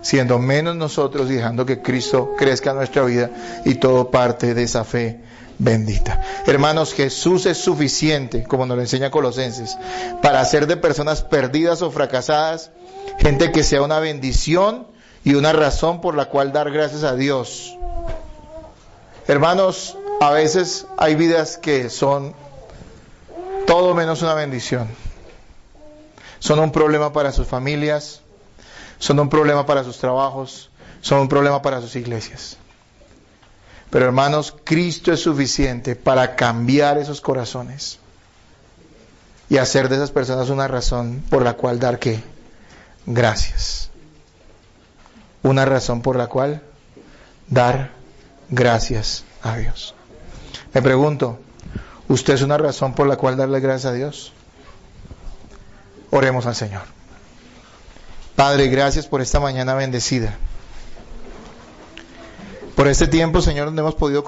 Speaker 1: Siendo menos nosotros y dejando que Cristo crezca en nuestra vida, y todo parte de esa fe bendita. Hermanos, Jesús es suficiente, como nos lo enseña Colosenses, para hacer de personas perdidas o fracasadas gente que sea una bendición y una razón por la cual dar gracias a Dios. Hermanos, a veces hay vidas que son todo menos una bendición. Son un problema para sus familias, son un problema para sus trabajos, son un problema para sus iglesias. Pero hermanos, Cristo es suficiente para cambiar esos corazones y hacer de esas personas una razón por la cual dar ¿qué? Gracias. Una razón por la cual dar gracias a Dios. Me pregunto, ¿usted es una razón por la cual darle gracias a Dios? Oremos al Señor. Padre, gracias por esta mañana bendecida. Por este tiempo, Señor, donde hemos podido